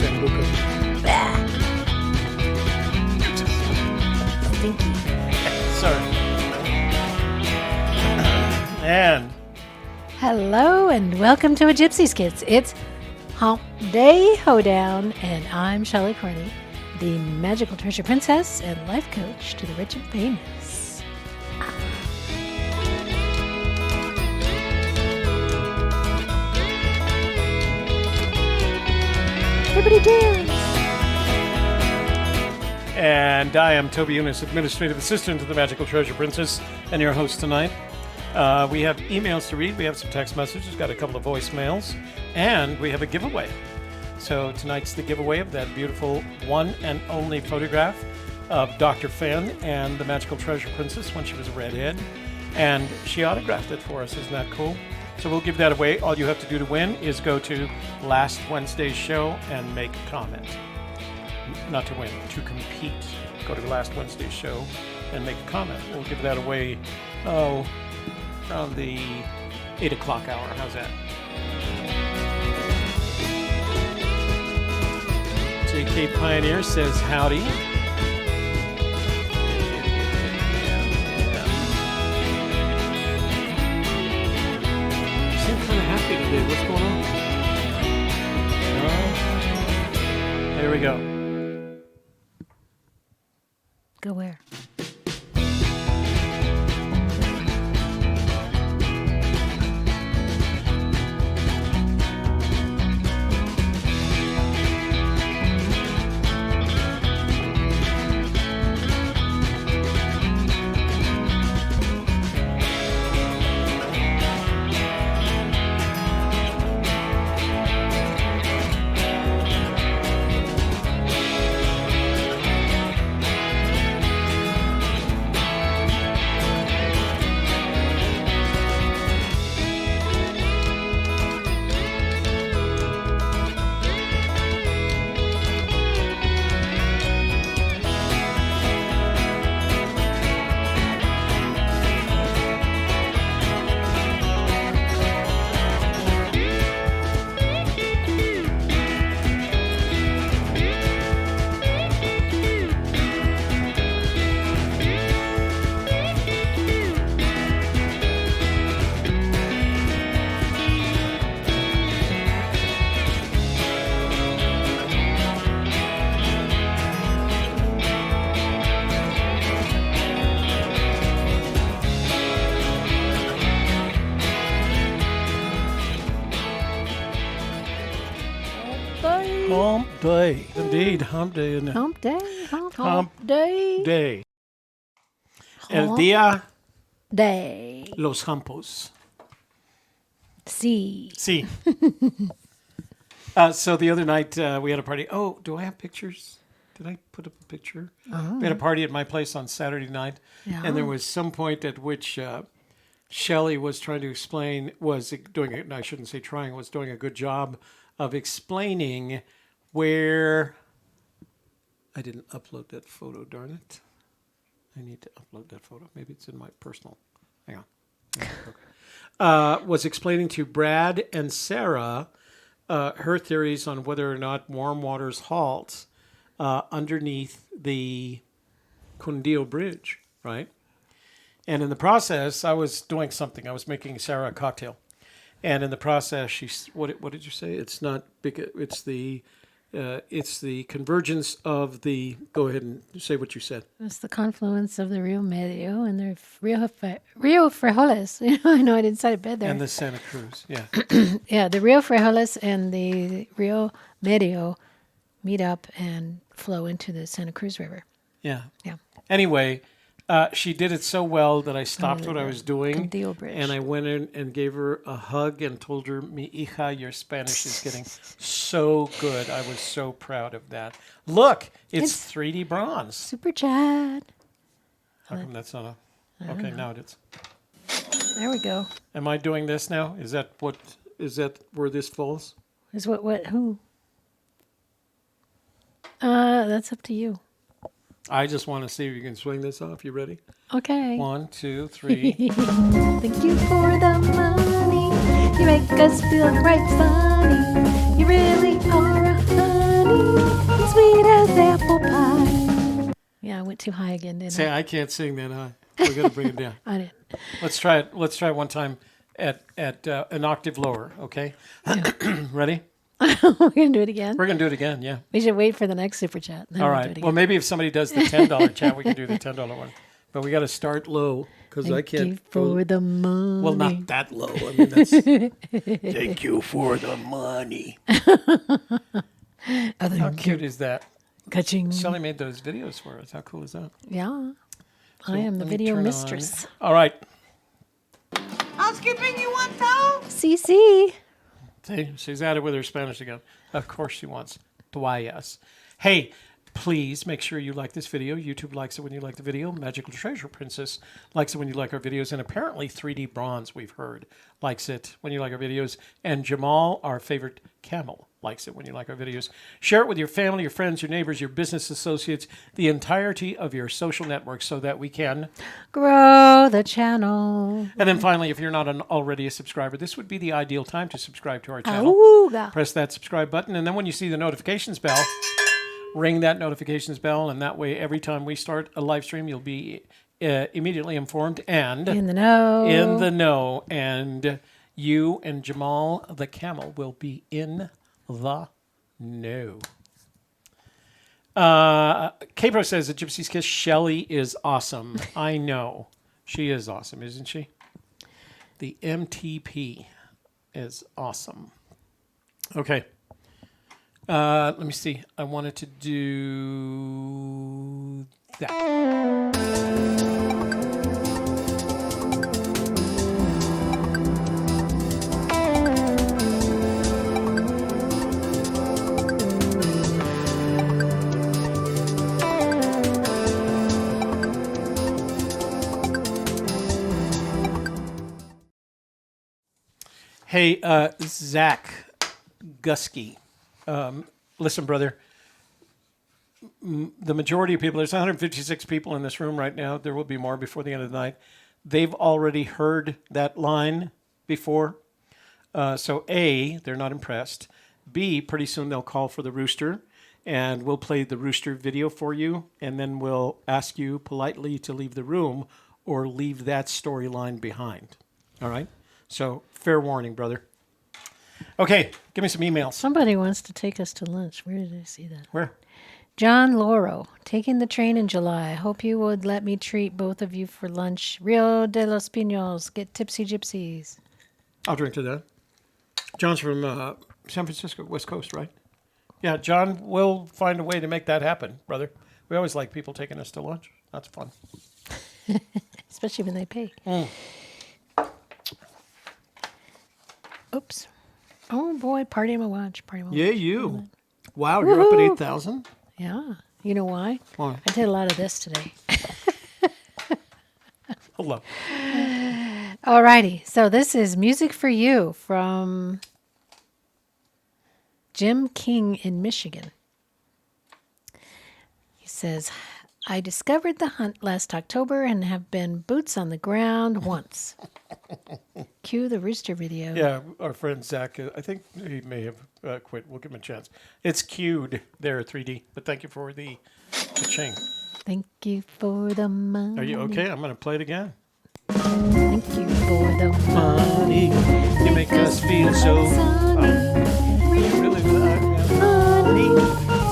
San Lucas. Stinky. Sorry. And Hello and welcome to a Gypsy Kiss. It's Humpday, Hoedown, and I'm Shelley, the magical treasure princess and life coach to the rich and famous. Everybody dance! And I am Toby Younis, administrative assistant to the magical treasure princess, and your host tonight. We have emails to read, we have some text messages, got a couple of voicemails, and we have a giveaway. So tonight's the giveaway of that beautiful one and only photograph of Dr. Fenn and the magical treasure princess when she was a redhead. And she autographed it for us. Isn't that cool? So we'll give that away. All you have to do to win is go to last Wednesday's show and make a comment. Not to win, to compete. Go to last Wednesday's show and make a comment. We'll give that away, around the 8 o'clock hour. How's that? JK Pioneer says howdy. You seem kind of happy today. What's going on? There we go. Go where? Humpday. Indeed, Humpday. Humpday, Humpday. Day. El Hump día Day. los Humpos. See. Sí. So the other night we had a party. Oh, do I have pictures? Did I put up a picture? We had a party at my place on Saturday night, and there was some point at which Shelley was trying to explain, was doing a good job of explaining where I didn't upload that photo, darn it. I need to upload that photo. Maybe it's in my personal. Hang on. Okay. Was explaining to Brad and Sarah her theories on whether or not warm waters halt underneath the Cundillo Bridge, right? And in the process, I was doing something. I was making Sarah a cocktail. And in the process, what did you say? It's not big. It's the convergence of the. Go ahead and say what you said. It's the confluence of the Rio Medio and the Rio Frijoles. I know I didn't say it bad there. And the Santa Cruz, yeah. Yeah, the Rio Frijoles and the Rio Medio meet up and flow into the Santa Cruz River. Yeah. Yeah. Anyway, she did it so well that I stopped what I was doing, Bridge. and I went in and gave her a hug and told her, "Mi hija, your Spanish is getting so good." I was so proud of that. Look, it's 3D bronze. Super chat. How come that's not a... Okay, now it is. There we go. Am I doing this now? Is that where this falls? Is who? That's up to you. I just want to see if you can swing this off. You ready? Okay. 1, 2, 3. Thank you for the money. You make us feel right funny. You really are a honey. went too high again, didn't Say, I? I can't sing that high. We're going to bring it down. I didn't. Let's try it. Let's try it one time at an octave lower, okay? Ready? We're going to do it again? We're going to do it again, yeah. We should wait for the next super chat. Then All we'll right. do it again. Well, maybe if somebody does the $10 chat, we can do the $10 one. But we got to start low because I can't. Thank you for the money. Well, not that low. I mean, that's. Thank you for the money. How cute is that? Ka-ching. Shelley made those videos for us. How cool is that? Yeah. So I am the let me video turn mistress. on. All right. Housekeeping, you want those? CC. See, she's at it with her Spanish again. Of course she wants toallas. Hey, please make sure you like this video. YouTube likes it when you like the video. Magical Treasure Princess likes it when you like our videos. And apparently 3D Bronze, we've heard, likes it when you like our videos. And Jamal, our favorite camel, likes it when you like our videos. Share it with your family, your friends, your neighbors, your business associates, the entirety of your social network so that we can Grow the channel. And then finally, if you're not already a subscriber, this would be the ideal time to subscribe to our channel. Awooga. Press that subscribe button, and then when you see the notifications bell, ring that notifications bell, and that way every time we start a live stream, you'll be immediately informed and In the know. in the know. And you and Jamal the camel will be in the know. Capro says that Gypsy's Kiss, Shelley is awesome. I know. She is awesome, isn't she? The MTP is awesome. Okay. Let me see. I wanted to do that. Hey, Zach Gusky. Listen, brother. The majority of people, there's 156 people in this room right now. There will be more before the end of the night. They've already heard that line before. So A, they're not impressed. B, pretty soon they'll call for the rooster, and we'll play the rooster video for you, and then we'll ask you politely to leave the room or leave that storyline behind. All right? So, fair warning, brother. Okay, give me some emails. Somebody wants to take us to lunch. Where did I see that? Where? John Loro, taking the train in July. Hope you would let me treat both of you for lunch. Rio de los Pinos. Get tipsy gypsies. I'll drink to that. John's from San Francisco, West Coast, right? Yeah, John, we'll find a way to make that happen, brother. We always like people taking us to lunch. That's fun. Especially when they pay. Oops. Oh, boy. Party on my watch. Party on my watch. Yeah, you. Wow, you're up at 8,000? Yeah. You know why? Why? I did a lot of this today. Hello. All righty. So this is Music for You from Jim King in Michigan. He says, I discovered the hunt last October and have been boots on the ground once. Cue the rooster video. Yeah, our friend Zach, I think he may have quit. We'll give him a chance. It's cued there, 3D, but thank you for the ching. Thank you for the money. Are you okay? I'm going to play it again. Thank you for the Money, you make us feel so... You really money,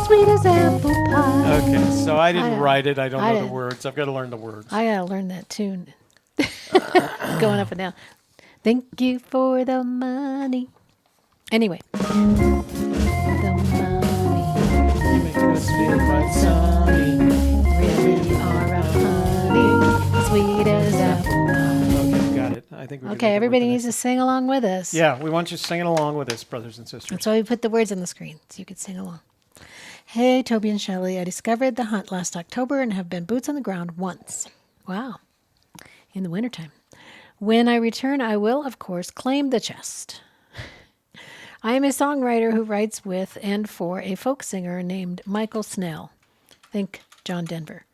sweet as apple pie. Okay, so I didn't write it. I don't know the didn't. words. I've got to learn the words. I gotta learn that tune. Going up and down. Thank you for the money. Anyway. The money. You make us feel quite sunny. Really are a honey. Sweet as apple pie. Okay, got it. I think we Okay, everybody needs to sing along with us. Yeah, we want you singing along with us, brothers and sisters. That's why we put the words on the screen, so you could sing along. Hey, Toby and Shelley, I discovered the hunt last October and have been boots on the ground once. Wow. In the wintertime. When I return, I will, of course, claim the chest. I am a songwriter who writes with and for a folk singer named Michael Snell. Think John Denver.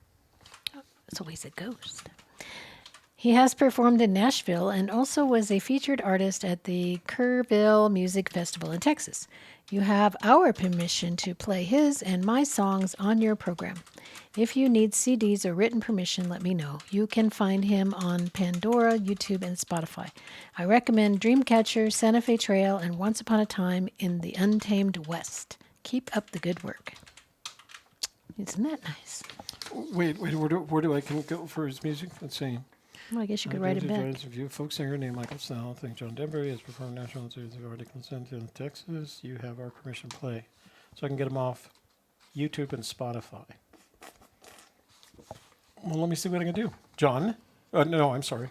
That's always a ghost. He has performed in Nashville and also was a featured artist at the Kerrville Music Festival in Texas. You have our permission to play his and my songs on your program. If you need CDs or written permission, let me know. You can find him on Pandora, YouTube, and Spotify. I recommend Dreamcatcher, Santa Fe Trail, and Once Upon a Time in the Untamed West. Keep up the good work. Isn't that nice? Wait, where do I can go for his music? Let's see. Well, I guess you could write it back. Review, folk singer named Michael Snell. I think John Denbury has performed national concerts of article sent in Texas. You have our permission to play. So I can get them off YouTube and Spotify. Well, let me see what I can do. John? No, I'm sorry.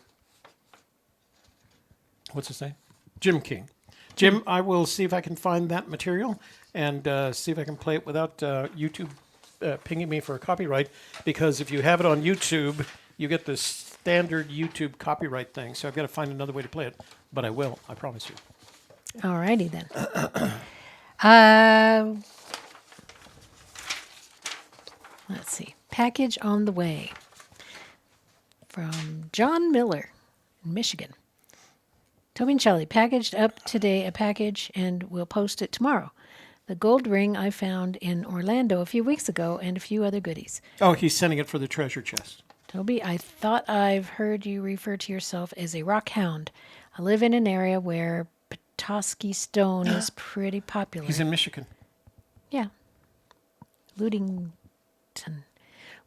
What's his name? Jim King. Jim, I will see if I can find that material and see if I can play it without YouTube pinging me for a copyright. Because if you have it on YouTube, you get this standard YouTube copyright thing. So I've got to find another way to play it. But I will, I promise you. All righty then. Let's see. Package on the way. From John Miller in Michigan. Toby and Shelley packaged up today a package and we'll post it tomorrow. The gold ring I found in Orlando a few weeks ago and a few other goodies. Oh, he's sending it for the treasure chest. Toby, I thought I've heard you refer to yourself as a rock hound. I live in an area where Petoskey stone is pretty popular. He's in Michigan. Yeah. Ludington.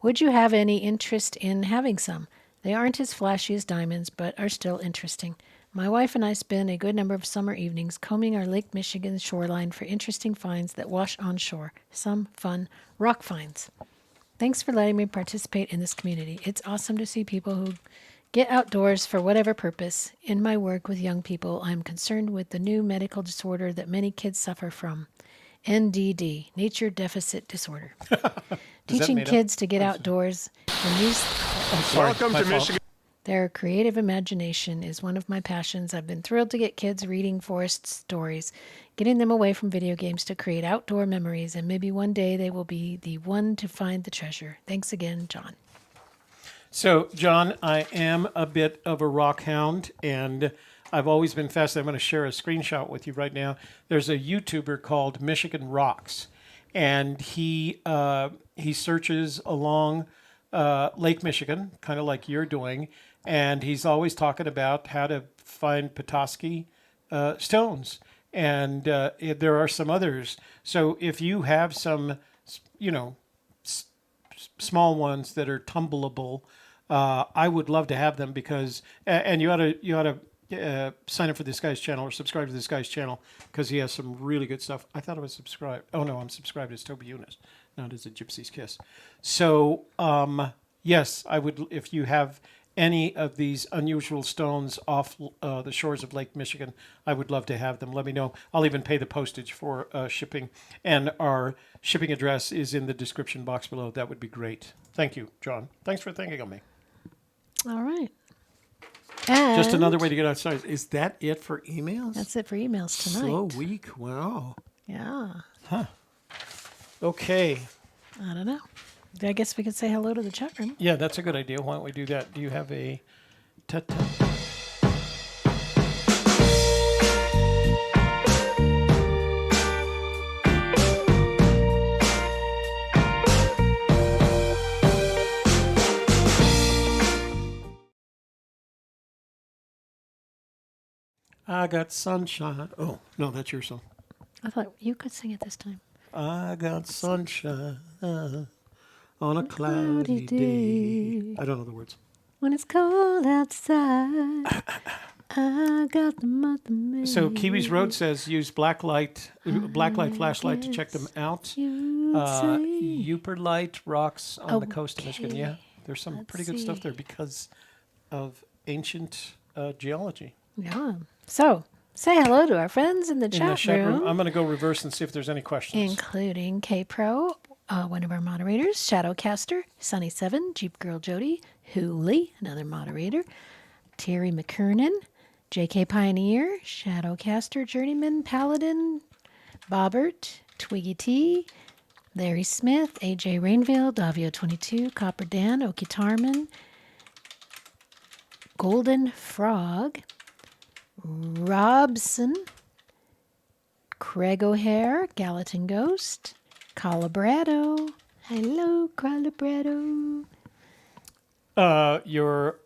Would you have any interest in having some? They aren't as flashy as diamonds, but are still interesting. My wife and I spend a good number of summer evenings combing our Lake Michigan shoreline for interesting finds that wash on shore. Some fun rock finds. Thanks for letting me participate in this community. It's awesome to see people who get outdoors for whatever purpose. In my work with young people, I'm concerned with the new medical disorder that many kids suffer from. NDD, Nature Deficit Disorder. Teaching kids to get outdoors and use Welcome to Michigan. their creative imagination is one of my passions. I've been thrilled to get kids reading Forrest stories, getting them away from video games to create outdoor memories, and maybe one day they will be the one to find the treasure. Thanks again, John. So, John, I am a bit of a rock hound, and I've always been fascinated. I'm going to share a screenshot with you right now. There's a YouTuber called Michigan Rocks, and he searches along Lake Michigan, kind of like you're doing, and he's always talking about how to find Petoskey stones, and there are some others. So if you have some, small ones that are tumbleable, I would love to have them because, and you ought to sign up for this guy's channel or subscribe to this guy's channel because he has some really good stuff. I thought I was subscribed. Oh no, I'm subscribed as Toby Younis, not as a Gypsy's Kiss. So yes, I would. If you have any of these unusual stones off the shores of Lake Michigan, I would love to have them. Let me know. I'll even pay the postage for shipping, and our shipping address is in the description box below. That would be great. Thank you, John. Thanks for thinking of me. All right. And just another way to get outside. Is that it for emails? That's it for emails tonight. Slow week. Wow. Yeah. Huh. Okay. I don't know. I guess we could say hello to the chat room. Yeah, that's a good idea. Why don't we do that? Do you have a ta-ta? I got sunshine. Oh, no, that's your song. I thought you could sing it this time. I got sunshine on a cloudy day. I don't know the words. When it's cold outside, I got the Mother Mary. So Kiwi's Road says use blacklight flashlight to check them out. Uper Light rocks on the coast of Michigan. Yeah, there's some pretty good stuff there because of ancient geology. Yeah. So, say hello to our friends in the chat room. I'm going to go reverse and see if there's any questions. Including K-Pro, one of our moderators, Shadowcaster, Sunny7, Jeep Girl Jody, Hooley, another moderator, Terry McKernan, JK Pioneer, Shadowcaster, Journeyman, Paladin, Bobbert, Twiggy T, Larry Smith, AJ Rainville, Davio22, Copper Dan, Okitarman, Golden Frog, Robson, Craig O'Hare, Gallatin Ghost, Colabrado, Hello, Carlibretto. Your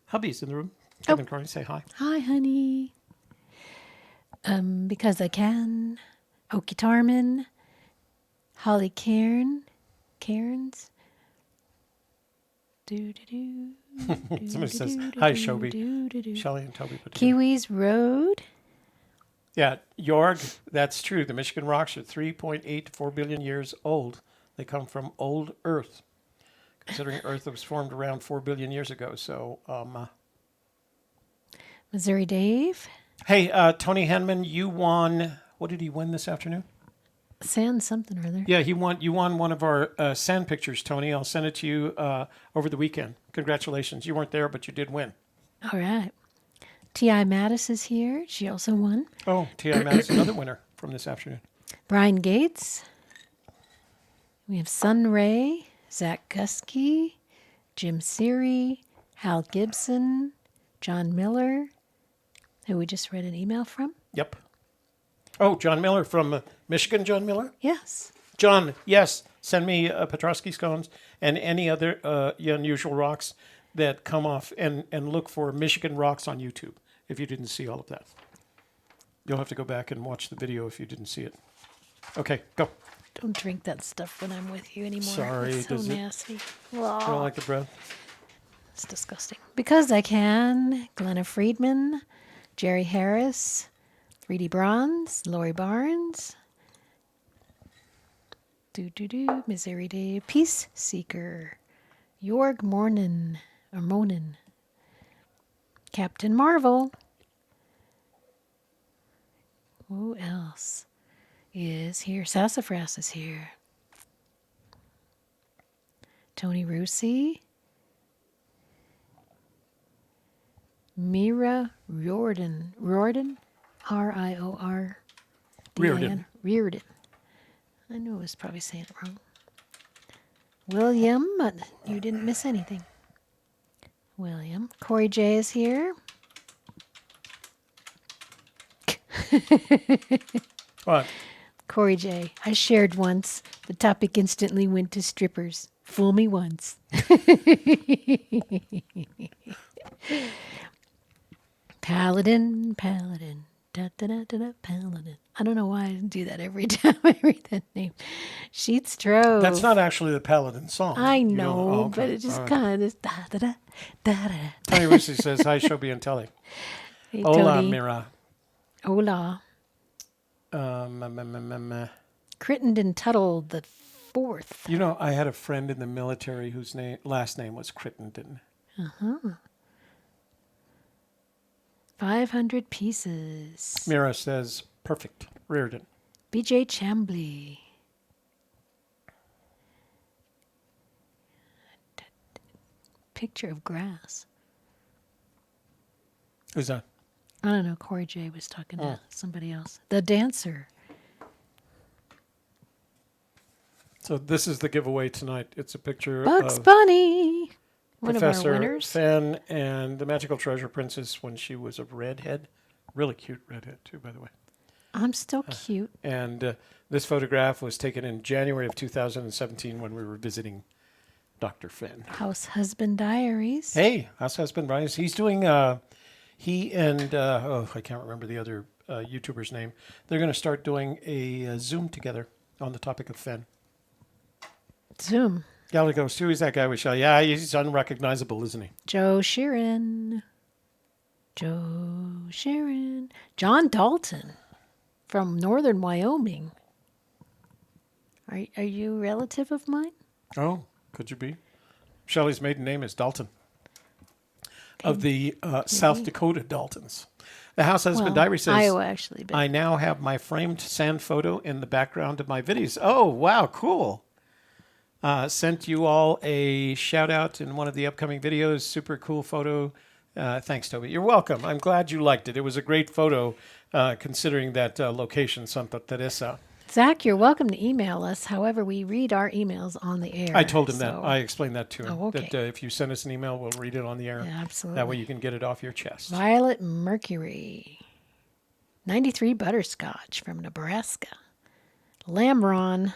hubby's in the room. Kevin Carney, say hi. Hi, honey. Because I can. Okie Tarman. Holly Cairns. Somebody says, hi, Shobi. Shelley and Toby. Kiwis Road. Yeah, Jorg, that's true. The Michigan rocks are 3.8 to 4 billion years old. They come from old Earth, considering Earth was formed around 4 billion years ago. So, Missouri Dave. hey, Tony Henman, you won. What did he win this afternoon? Sand something or other. Yeah, you won one of our sand pictures, Tony. I'll send it to you over the weekend. Congratulations. You weren't there, but you did win. All right. T.I. Mattis is here. She also won. Oh, T.I. Mattis, another winner from this afternoon. Brian Gates. We have Sun Ray, Zach Gusky, Jim Seary, Hal Gibson, John Miller, who we just read an email from. Yep. Oh, John Miller from Michigan, John Miller? Yes. John, yes, send me Petrosky scones and any other unusual rocks that come off, and look for Michigan rocks on YouTube if you didn't see all of that. You'll have to go back and watch the video if you didn't see it. Okay, go. Don't drink that stuff when I'm with you anymore. Sorry, it's so does it? nasty. You don't like the bread? It's disgusting. Because I can. Glenna Friedman, Jerry Harris, 3D Bronze, Lori Barnes. Missouri Dave, Peace Seeker, Jorg Monin. Captain Marvel. Who else is here? Sassafras is here. Tony Rusi. Mira Riordan. Riordan? R-I-O-R. Riordan. Riordan. I knew I was probably saying it wrong. William, but you didn't miss anything. William. Corey J is here. What? Corey J. I shared once. The topic instantly went to strippers. Fool me once. Paladin. Da, da, da, da, da, Paladin. I don't know why I do that every time I read that name. Sheets Trove. That's not actually the Paladin song. I You don't- know, oh, okay. but it just All right. kind of da da da da da. Tony Rusi says, hi, Shobi and Telly. Hey, Hola, Tony. Mira. Hola. Crittenden Tuttle the fourth. You know, I had a friend in the military whose last name was Crittenden. 500 pieces. Mira says, perfect. Reardon. BJ Chambly. Picture of grass. Who's that? I don't know. Corey J was talking to somebody else. The dancer. So this is the giveaway tonight. It's a picture Bugs of Bunny. One of our Professor winners. Fenn and the Magical Treasure Princess when she was a redhead. Really cute redhead, too, by the way. I'm still cute. And this photograph was taken in January of 2017 when we were visiting Dr. Fenn. House Husband Diaries. Hey, House Husband Bryce. He's doing, he and, I can't remember the other YouTuber's name. They're going to start doing a Zoom together on the topic of Fenn. Zoom. Gallagher goes, who is that guy with Shelley? Yeah, he's unrecognizable, isn't he? Joe Sheeran. John Dalton from northern Wyoming. Are you a relative of mine? Oh, could you be? Shelley's maiden name is Dalton. Of the South Dakota Daltons. The House Husband Diary says, Iowa, actually. But I now have my framed sand photo in the background of my videos. Oh, wow, cool. Sent you all a shout out in one of the upcoming videos. Super cool photo. Thanks, Toby. You're welcome. I'm glad you liked it. It was a great photo considering that location, Santa Teresa. Zach, you're welcome to email us. However, we read our emails on the air. I told him that. I explained that to him. Oh, okay. That if you send us an email, we'll read it on the air. Yeah, absolutely. That way you can get it off your chest. Violet Mercury. 93 Butterscotch from Nebraska. Lamron.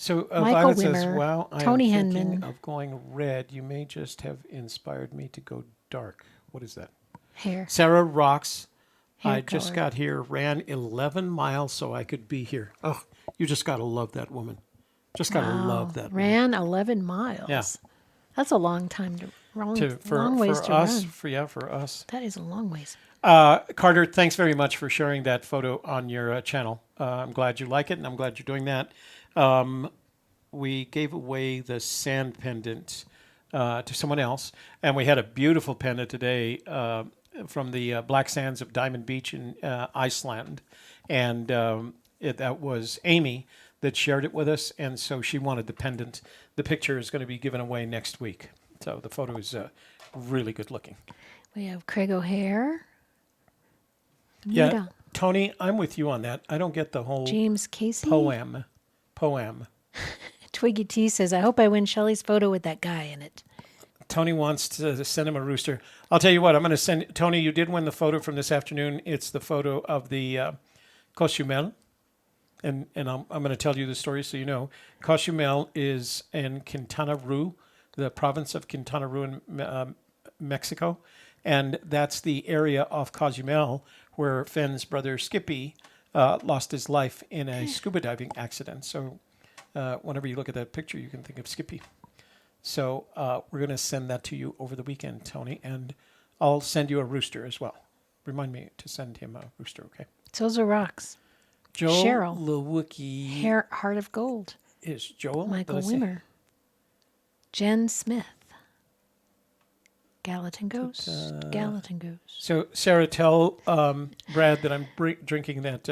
So Michael Violet says, Wimmer, wow, I Tony am thinking Henman. of going red. You may just have inspired me to go dark. What is that? Hair. Sarah rocks. Hair I just color. got here, ran 11 miles so I could be here. Oh, you just got to love that woman. Just got to love that woman. Ran 11 miles. Yeah. That's a long time to long For ways to us, run. for us. That is a long ways. Carter, thanks very much for sharing that photo on your channel. I'm glad you like it, and I'm glad you're doing that. We gave away the sand pendant to someone else, and we had a beautiful pendant today from the black sands of Diamond Beach in Iceland, and that was Amy that shared it with us, and so she wanted the pendant. The picture is going to be given away next week, so the photo is really good looking. We have Craig O'Hare. Yeah, Nita. Tony, I'm with you on that. I don't get the whole James Casey. poem. Twiggy T says, I hope I win Shelley's photo with that guy in it. Tony wants to send him a rooster. I'll tell you what, I'm going to send Tony. You did win the photo from this afternoon. It's the photo of the Cozumel, and I'm going to tell you the story so you know. Cozumel is in Quintana Roo, the province of Quintana Roo in Mexico, and that's the area of Cozumel where Fenn's brother Skippy lost his life in a scuba diving accident. So whenever you look at that picture, you can think of Skippy. So we're going to send that to you over the weekend, Tony, and I'll send you a rooster as well. Remind me to send him a rooster, okay? Those are rocks. Joel Cheryl. Lewicki. Heart of Gold. Is Joel? Michael Did I say- Wimmer. Jen Smith. Gallatin Ghost. Gallatin Ghost. So, Sarah, tell Brad that I'm drinking that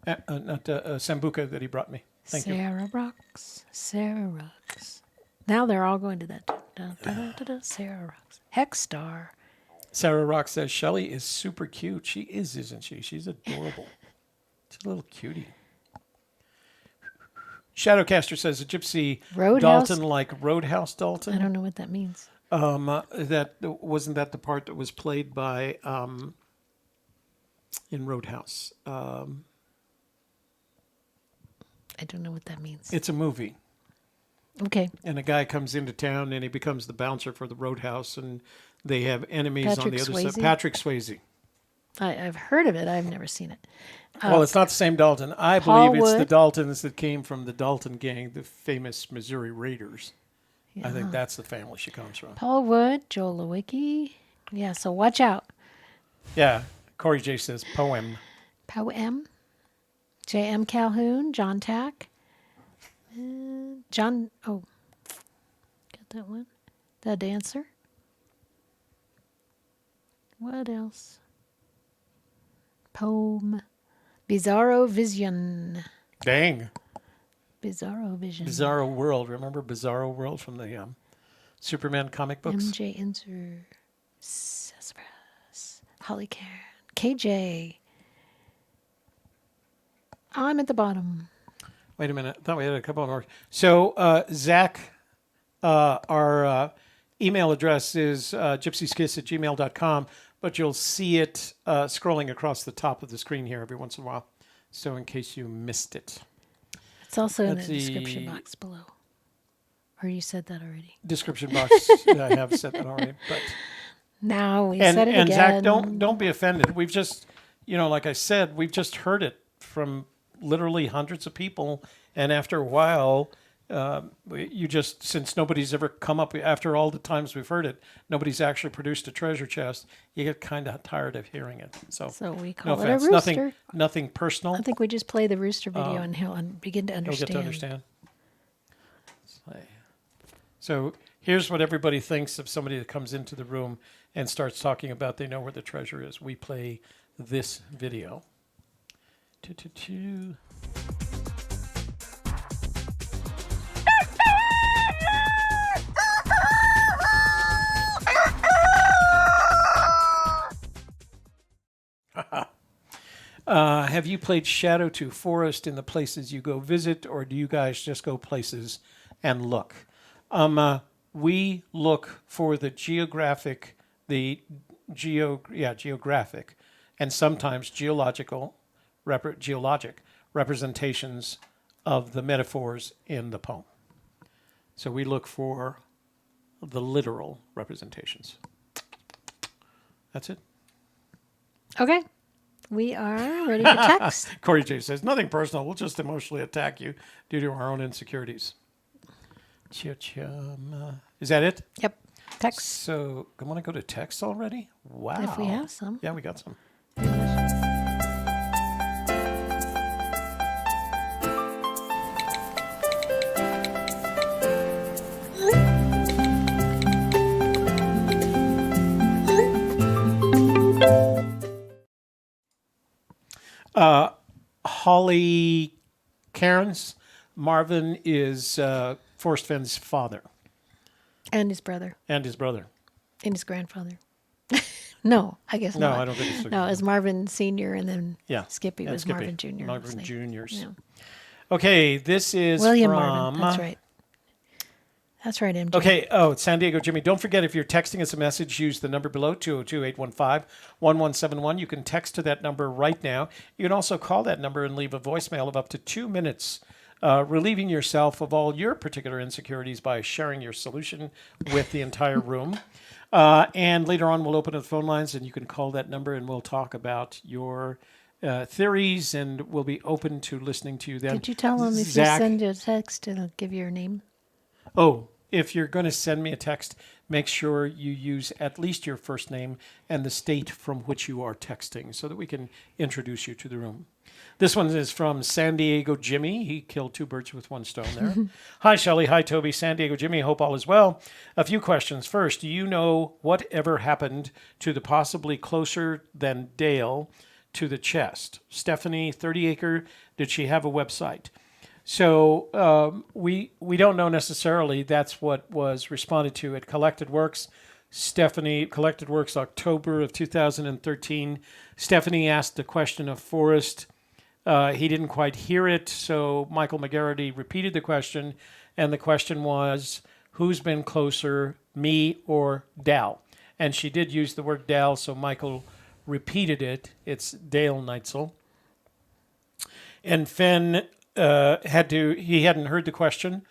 Sambuca that he brought me. Thank you. Sarah Rocks. Sarah Rocks. Now they're all going to that. Sarah Rocks. Hexstar. Sarah Rock says, Shelley is super cute. She is, isn't she? She's adorable. She's a little cutie. Shadowcaster says, a gypsy Roadhouse? Dalton like Roadhouse Dalton. I don't know what that means. That wasn't that the part that was played by in Roadhouse. I don't know what that means. It's a movie. Okay. And a guy comes into town and he becomes the bouncer for the Roadhouse, and they have enemies on Patrick the other Swayze? side. Patrick Swayze. I've heard of it. I've never seen it. Well, it's not the same Dalton. I Paul believe it's the Wood. Daltons that came from the Dalton gang, the famous Missouri Raiders. I think that's the family she comes from. Paul Wood, Joel Lewicki. Yeah, so watch out. Yeah. Corey J says poem. Poem. J.M. Calhoun, John Tack. John, got that one. The Dancer. What else? Poem. Bizarro Vision. Dang. Bizarro Vision. Bizarro World. Remember Bizarro World from the Superman comic books? MJ Inser. Sassafras. Holly Karen. KJ. I'm at the bottom. Wait a minute. I thought we had a couple more. So, Zach, our email address is gypsyskiss@gmail.com, but you'll see it scrolling across the top of the screen here every once in a while. So in case you missed it. It's also in Let's the description see. box below. Or you said that already. Description box, I have said that already. But Now we said it and again. Zach, don't be offended. We've just, like I said, we've just heard it from literally hundreds of people, and after a while, since nobody's ever come up after all the times we've heard it, nobody's actually produced a treasure chest. You get kind of tired of hearing it. So we no call it offense. a rooster. Nothing personal. I think we just play the rooster video and he'll begin to You'll understand. get to understand. So here's what everybody thinks of somebody that comes into the room and starts talking about they know where the treasure is. We play this video. Have you played Shadow to Forest in the places you go visit, or do you guys just go places and look? We look for the geographic, and sometimes geologic representations of the metaphors in the poem. So we look for the literal representations. That's it. Okay. We are ready for text. Corey J says, nothing personal. We'll just emotionally attack you due to our own insecurities. Is that it? Yep. Text. So, I want to go to text already? Wow. If we have some. Yeah, we got some. Holly Cairns. Marvin is Forrest Fenn's father. And his brother. And his brother. And his grandfather. No, I guess No, not. I don't think it's No, it was Marvin Sr. and then Skippy and was Skippy. Marvin Jr. Marvin Jr.'s. Yeah. Okay, this is William from... Marvin. That's right. That's right, MJ. Okay, it's San Diego Jimmy. Don't forget, if you're texting us a message, use the number below, 202-815-1171. You can text to that number right now. You can also call that number and leave a voicemail of up to 2 minutes, relieving yourself of all your particular insecurities by sharing your solution with the entire room. And later on, we'll open up the phone lines, and you can call that number, and we'll talk about your theories, and we'll be open to listening to you then. Did you tell them if you send a text, it'll give you your name? Oh, if you're going to send me a text, make sure you use at least your first name and the state from which you are texting so that we can introduce you to the room. This one is from San Diego Jimmy. He killed 2 birds with 1 stone there. Hi, Shelley. Hi, Toby. San Diego Jimmy. Hope all is well. A few questions. First, do you know whatever happened to the possibly closer than Dale to the chest? Stephanie, 30 Acre, did she have a website? So we don't know necessarily. That's what was responded to at Collected Works. Stephanie, Collected Works, October of 2013. Stephanie asked the question of Forrest. He didn't quite hear it, so Michael McGarity repeated the question, and the question was, who's been closer, me or Dal? And she did use the word Dal, so Michael repeated it. It's Dale Neitzel. And Fenn... he hadn't heard the question,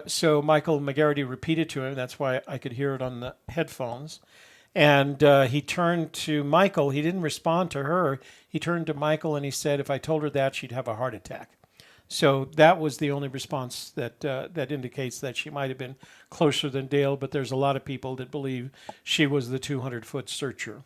so Michael McGarity repeated to him. That's why I could hear it on the headphones. And he turned to Michael. He didn't respond to her. He turned to Michael and he said, if I told her that, she'd have a heart attack. So that was the only response that indicates that she might have been closer than Dale, but there's a lot of people that believe she was the 200-foot searcher.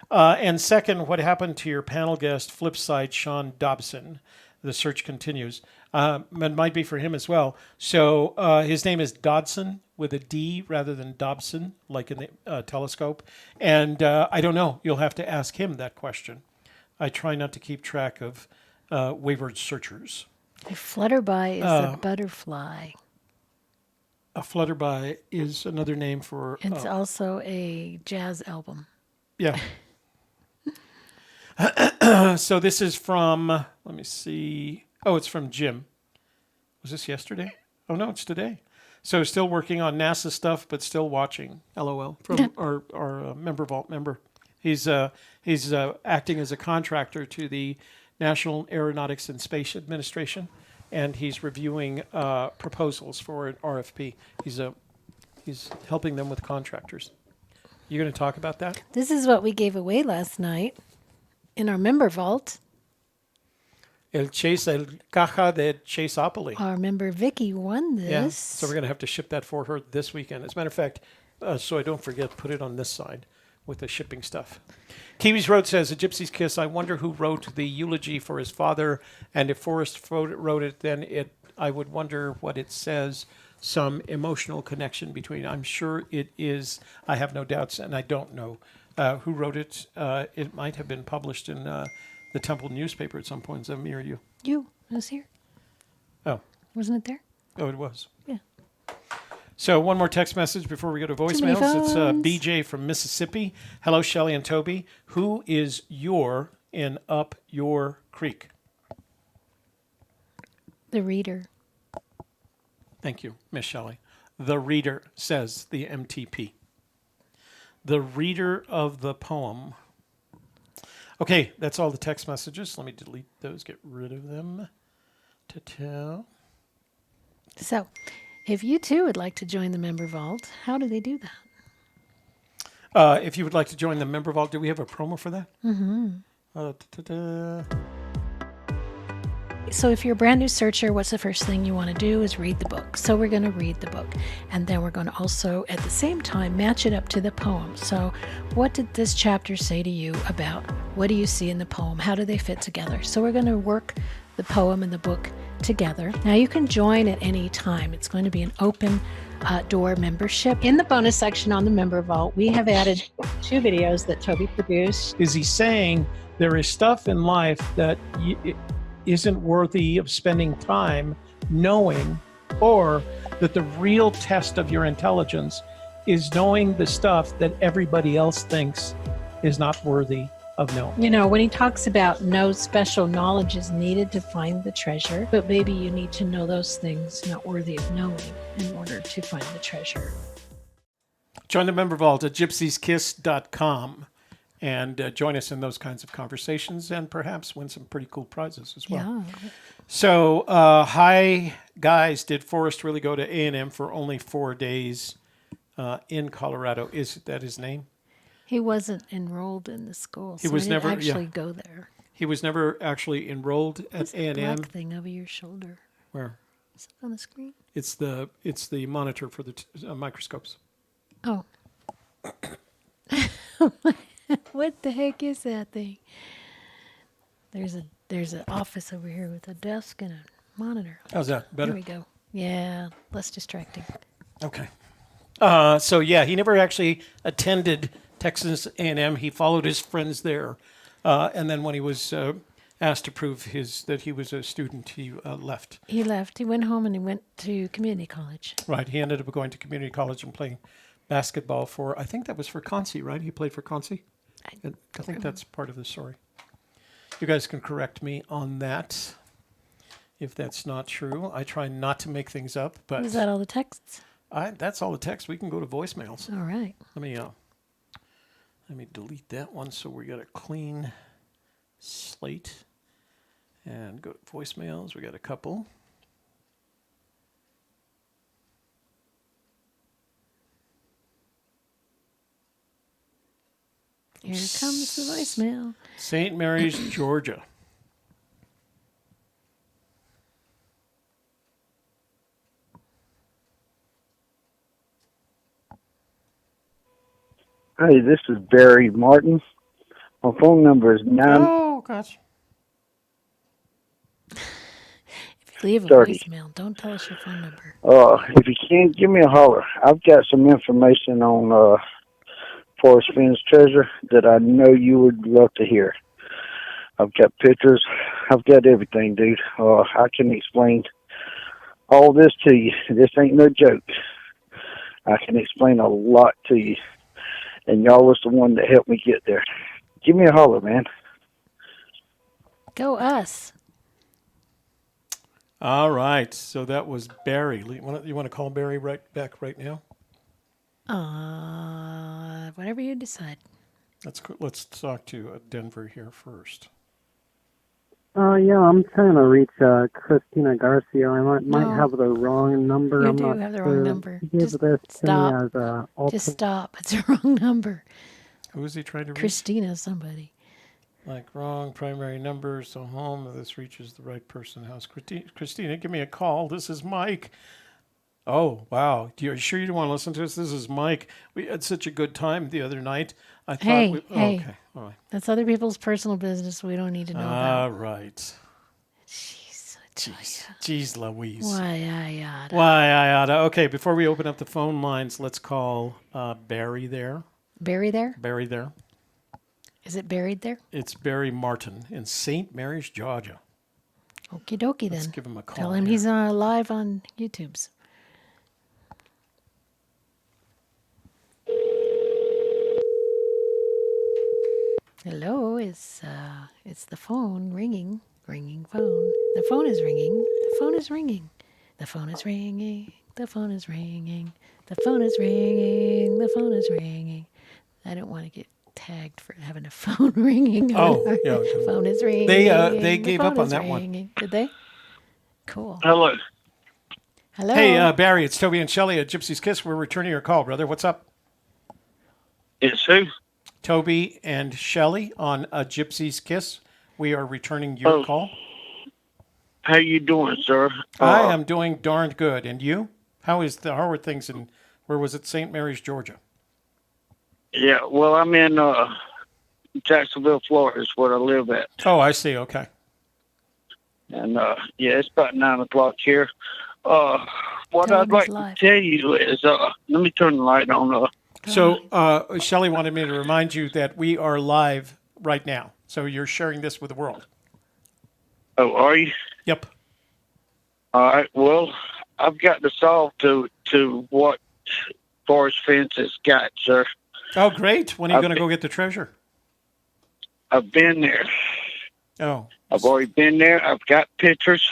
And second, what happened to your panel guest, Flipside Sean Dobson? The search continues. It might be for him as well. So his name is Dodson with a D rather than Dobson, like in the telescope. And I don't know. You'll have to ask him that question. I try not to keep track of wayward searchers. A flutterby is a butterfly. A flutterby is another name for... It's also a jazz album. Yeah. So this is from, let me see. Oh, it's from Jim. Was this yesterday? Oh, no, it's today. So still working on NASA stuff, but still watching. LOL. From our Member Vault member. He's acting as a contractor to the National Aeronautics and Space Administration, and he's reviewing proposals for an RFP. He's helping them with contractors. You going to talk about that? This is what we gave away last night in our member vault. El Caja de Chaseopoly. Our member Vicky won this. Yeah, so we're going to have to ship that for her this weekend. As a matter of fact, so I don't forget, put it on this side with the shipping stuff. Kiwis Road says, A Gypsy's Kiss, I wonder who wrote the eulogy for his father, and if Forrest wrote it, then I would wonder what it says, some emotional connection between. I'm sure it is. I have no doubts, and I don't know who wrote it. It might have been published in the Temple newspaper at some point. Me or you? You. It was here. Oh. Wasn't it there? Oh, it was. Yeah. So one more text message before we go to voicemails. It's BJ from Mississippi. Hello, Shelley and Toby. Who is your in Up Your Creek? The reader. Thank you, Miss Shelley. The reader, says the MTP. The reader of the poem. Okay, that's all the text messages. Let me delete those, get rid of them. So, if you too would like to join the Member Vault, how do they do that? If you would like to join the Member Vault, do we have a promo for that? So if you're a brand new searcher, what's the first thing you want to do is read the book. So we're going to read the book. And then we're going to also, at the same time, match it up to the poem. So what did this chapter say to you about what do you see in the poem? How do they fit together? So we're going to work the poem and the book together. Now you can join at any time. It's going to be an open door membership. In the bonus section on the Member Vault, we have added 2 videos that Toby produced. Is he saying there is stuff in life that isn't worthy of spending time knowing, or that the real test of your intelligence is knowing the stuff that everybody else thinks is not worthy of knowing? You know, when he talks about no special knowledge is needed to find the treasure, but maybe you need to know those things not worthy of knowing in order to find the treasure. Join the Member Vault at gypsieskiss.com and join us in those kinds of conversations and perhaps win some pretty cool prizes as well. Yeah. So, hi guys, did Forrest really go to A&M for only 4 days in Colorado? Is that his name? He wasn't enrolled in the school, He so was he didn't never actually go there. He was never actually enrolled at What's the A&M. black thing over your shoulder? Where? Is it on the screen? It's the monitor for the microscopes. Oh. What the heck is that thing? There's an office over here with a desk and a monitor. How's that? Better? There we go. Yeah, less distracting. Okay. So yeah, he never actually attended Texas A&M. He followed his friends there, and then when he was asked to prove that he was a student, he left. He left. He went home and he went to community college. Right. He ended up going to community college and playing basketball for, I think that was for Concy, right? He played for Concy. I think that's part of the story. You guys can correct me on that if that's not true. I try not to make things up, but Is that all the texts? that's all the text. We can go to voicemails. All right. Let me delete that one so we got a clean slate and go to voicemails. We got a couple. Here comes the voicemail. St. Mary's, Georgia. Hey, this is Barry Martin. My phone number is 9. Oh, gosh. If you leave a 30. voicemail, don't tell us your phone number. If you can't, give me a holler. I've got some information on Forrest Fenn Treasure that I know you would love to hear. I've got pictures. I've got everything, dude. I can explain all this to you. This ain't no joke. I can explain a lot to you. And y'all was the one that helped me get there. Give me a holler, man. Go us. All right. So that was Barry. You want to call Barry back right now? Whatever you decide. Let's talk to Denver here first. Yeah, I'm trying to reach Christina Garcia. I might have the wrong number. You I'm do not have the sure. wrong number. Give Just this stop. to me as a Just stop. It's a wrong number. Who is he trying to reach? Christina, somebody. Like wrong primary number, so home. This reaches the right person. House. Christina, give me a call. This is Mike. Oh, wow. Are you sure you don't want to listen to us? This is Mike. We had such a good time the other night. I thought Hey, okay. All right. That's other people's personal business we don't need to know All about. right. Jeez. Jeez Louise. Why I oughta. Why I oughta. Okay, before we open up the phone lines, let's call Barry there. Barry there? Barry there. Is it buried there? It's Barry Martin in St. Mary's, Georgia. Okie dokie then. Let's give him a call. Tell him here. he's live on YouTube's. Hello, it's the phone ringing phone. The phone is ringing. The phone is ringing. The phone is ringing. The phone is ringing. The phone is ringing. The phone is ringing. I don't want to get tagged for having a phone ringing. Oh, yeah. The phone is ringing. They The gave phone up on is that one. ringing. Did they? Cool. Hello. Hello. Hey, Barry, it's Toby and Shelley at Gypsy's Kiss. We're returning your call, brother. What's up? It's who? Toby and Shelley on a Gypsy's Kiss. We are returning your call. How you doing, sir? I am doing darned good. And you? How are things in, where was it? St. Mary's, Georgia. Yeah, well, I'm in Jacksonville, Florida is where I live at. Oh, I see. Okay. And, yeah, it's about 9 o'clock here. What Tell I'd him like he's live. to tell you is, let me turn the light on. So Shelley wanted me to remind you that we are live right now. So you're sharing this with the world. Oh, are you? Yep. All right, well, I've got to solve to what Forrest Fenn has got, sir. Oh, great. When are you going to go get the treasure? I've been there. Oh. I've already been there. I've got pictures.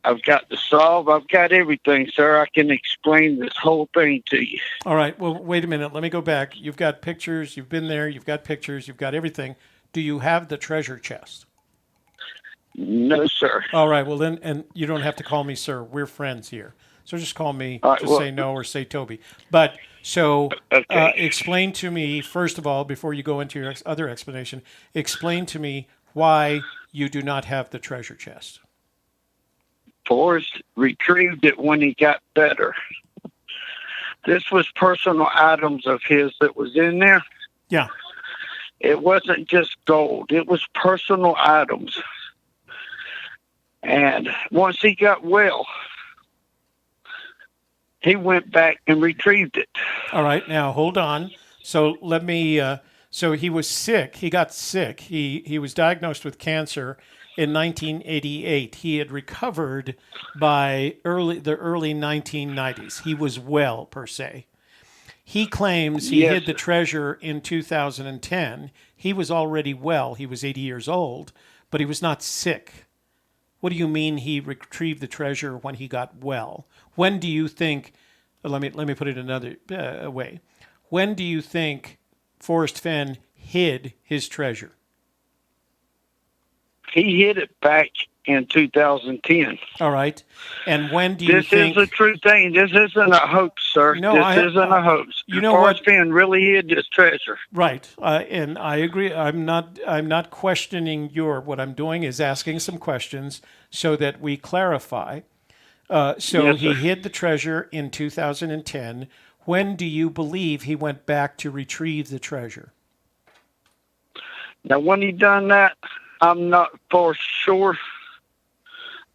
I've got the solve. I've got everything, sir. I can explain this whole thing to you. All right. Well, wait a minute. Let me go back. You've got pictures. You've been there. You've got pictures. You've got everything. Do you have the treasure chest? No, sir. All right. Well, then, and you don't have to call me sir. We're friends here. So just call me, right, just say no or say Toby. But so explain to me, first of all, before you go into your other explanation, explain to me why you do not have the treasure chest. Forrest retrieved it when he got better. This was personal items of his that was in there. Yeah. It wasn't just gold. It was personal items. And once he got well, he went back and retrieved it. All right. Now, hold on. So let me, so he was sick. He got sick. He was diagnosed with cancer in 1988. He had recovered by the early 1990s. He was well, per se. He claims he hid the treasure in 2010. He was already well. He was 80 years old, but he was not sick. What do you mean he retrieved the treasure when he got well? When do you think, let me put it another way. When do you think Forrest Fenn hid his treasure? He hid it back in 2010. All right. And when do you think... This is a true thing. This isn't a hoax, sir. No, this isn't a hoax. You know Forrest what? Fenn really hid this treasure. Right. And I agree. I'm not questioning what I'm doing is asking some questions so that we clarify. So he hid the treasure in 2010. When do you believe he went back to retrieve the treasure? Now, when he done that, I'm not for sure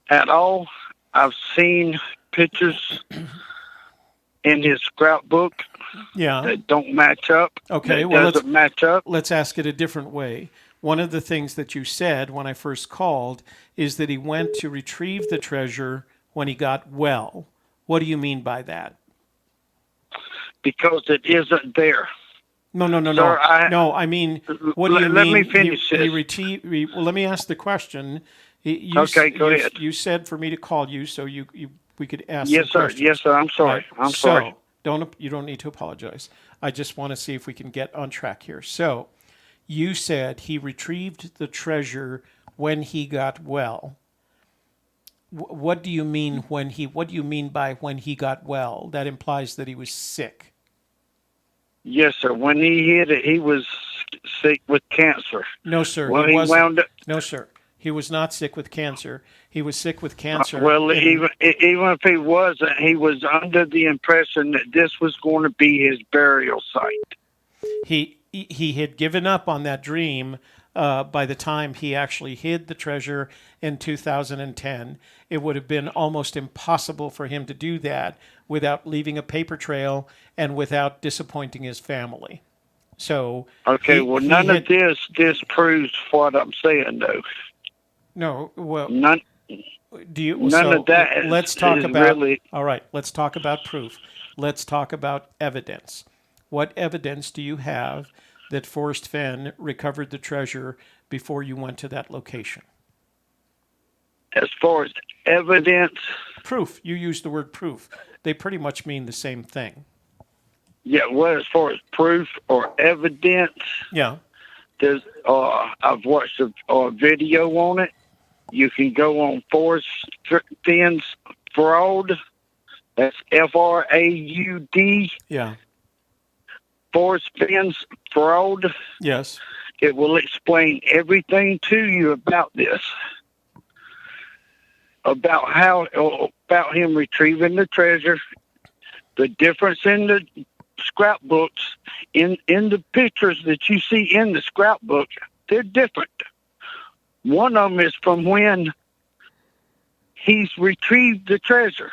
at all. I've seen pictures in his scrapbook that don't match up. Okay, doesn't match up. Let's ask it a different way. One of the things that you said when I first called is that he went to retrieve the treasure when he got well. What do you mean by that? Because it isn't there. No. Sir, I mean, what do you mean? Let me finish this. Well, let me ask the question. Okay, go ahead. You said for me to call you so we could ask Yes, some sir. questions. Yes, sir. I'm sorry. Right. Sorry. You don't need to apologize. I just want to see if we can get on track here. So you said he retrieved the treasure when he got well. What do you mean what do you mean by when he got well? That implies that he was sick. Yes, sir. When he hit it, he was sick with cancer. No, sir. Well, he wound up. No, sir. He was not sick with cancer. He was sick with cancer. Even if he wasn't, he was under the impression that this was going to be his burial site. He had given up on that dream by the time he actually hid the treasure in 2010. It would have been almost impossible for him to do that without leaving a paper trail and without disappointing his family. So okay, none of this disproves what I'm saying, though. No, well, none. None of that. Let's talk about. Really... All right, let's talk about proof. Let's talk about evidence. What evidence do you have that Forrest Fenn recovered the treasure before you went to that location? As far as evidence, proof. You used the word proof. They pretty much mean the same thing. Yeah. Well, as far as proof or evidence, yeah. I've watched a video on it. You can go on Forrest Fenn's Fraud. That's Fraud. Yeah. Forrest Fenn's Fraud. Yes. It will explain everything to you about this. About him retrieving the treasure, the difference in the scrapbooks, in the pictures that you see in the scrapbook, they're different. One of them is from when he's retrieved the treasure.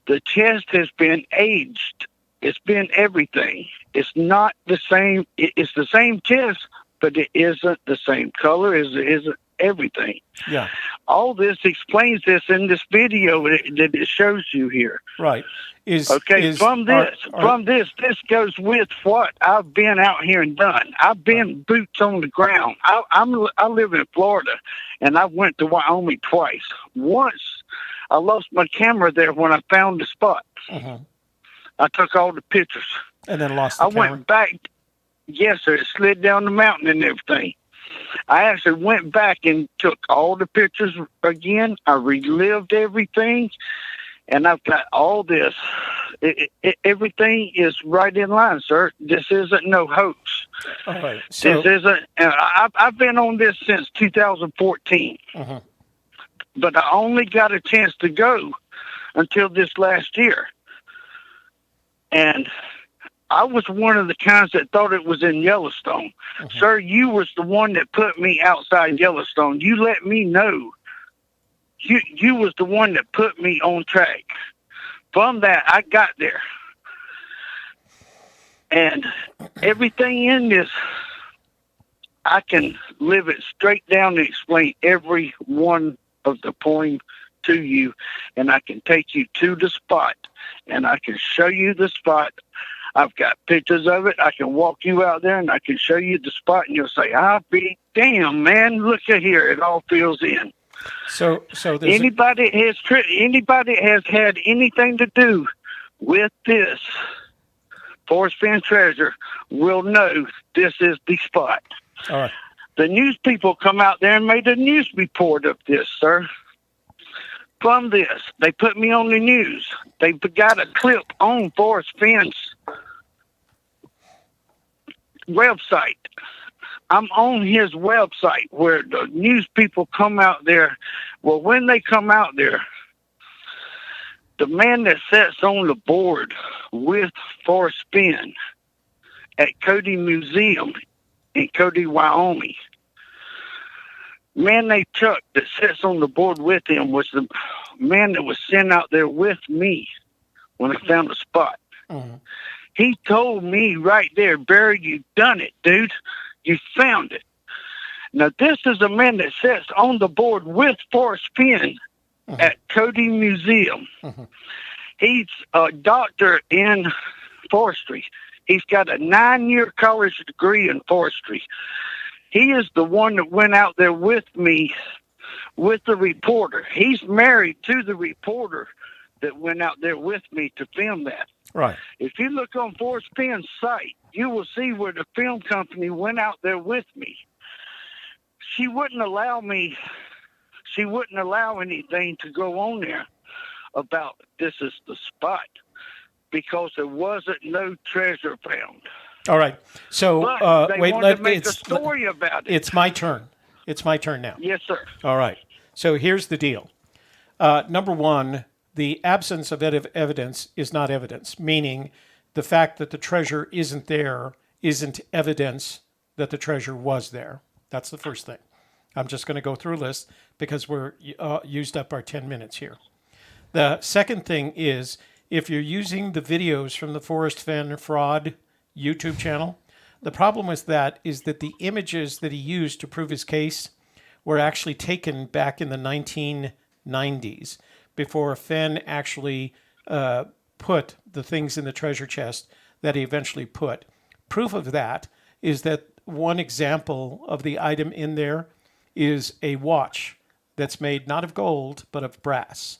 The chest has been aged. It's been everything. It's not the same. It's the same chest, but it isn't the same color. It isn't everything. Yeah. All this explains this in this video that it shows you here. Right. This goes with what I've been out here and done. I've been boots on the ground. I live in Florida, and I went to Wyoming twice. Once, I lost my camera there when I found the spot. Uh-huh. I took all the pictures. And then lost the camera? Went back. Yes, sir. It slid down the mountain and everything. I actually went back and took all the pictures again. I relived everything, and I've got all this. Everything is right in line, sir. This isn't no hoax. All right. So, this isn't. I've been on this since 2014, but I only got a chance to go until this last year, and I was one of the kinds that thought it was in Yellowstone. Sir, you was the one that put me outside Yellowstone. You let me know. You was the one that put me on track. From that, I got there. And everything in this, I can live it straight down and explain every one of the poem to you. And I can take you to the spot. And I can show you the spot. I've got pictures of it. I can walk you out there and I can show you the spot, and you'll say, "I'll be damn, man! Look at here; it all fills in." So anybody has had anything to do with this Forrest Fenn Treasure will know this is the spot. All right. The news people come out there and made a news report of this, sir. From this, they put me on the news. They got a clip on Forrest Fenn's website. I'm on his website where the news people come out there. Well, when they come out there, the man that sits on the board with Forrest Fenn at Cody Museum in Cody, Wyoming, man named Chuck that sits on the board with him was the man that was sent out there with me when I found the spot. He told me right there, "Barry, you done it, dude. You found it." Now, this is a man that sits on the board with Forrest Fenn at Cody Museum. He's a doctor in forestry. He's got a 9-year college degree in forestry. He is the one that went out there with me, with the reporter. He's married to the reporter that went out there with me to film that. Right. If you look on Forrest Fenn's site, you will see where the film company went out there with me. She wouldn't allow anything to go on there about this is the spot because there wasn't no treasure found. All right. So wait, wanted to make a story about it. It's my turn. It's my turn now. Yes, sir. All right. So here's the deal. Number one, the absence of evidence is not evidence, meaning the fact that the treasure isn't there isn't evidence that the treasure was there. That's the first thing. I'm just going to go through a list because we're used up our 10 minutes here. The second thing is if you're using the videos from the Forrest Fenn Fraud YouTube channel, the problem with that is that the images that he used to prove his case were actually taken back in the 1990s before Fenn actually put the things in the treasure chest that he eventually put. Proof of that is that one example of the item in there is a watch that's made not of gold, but of brass.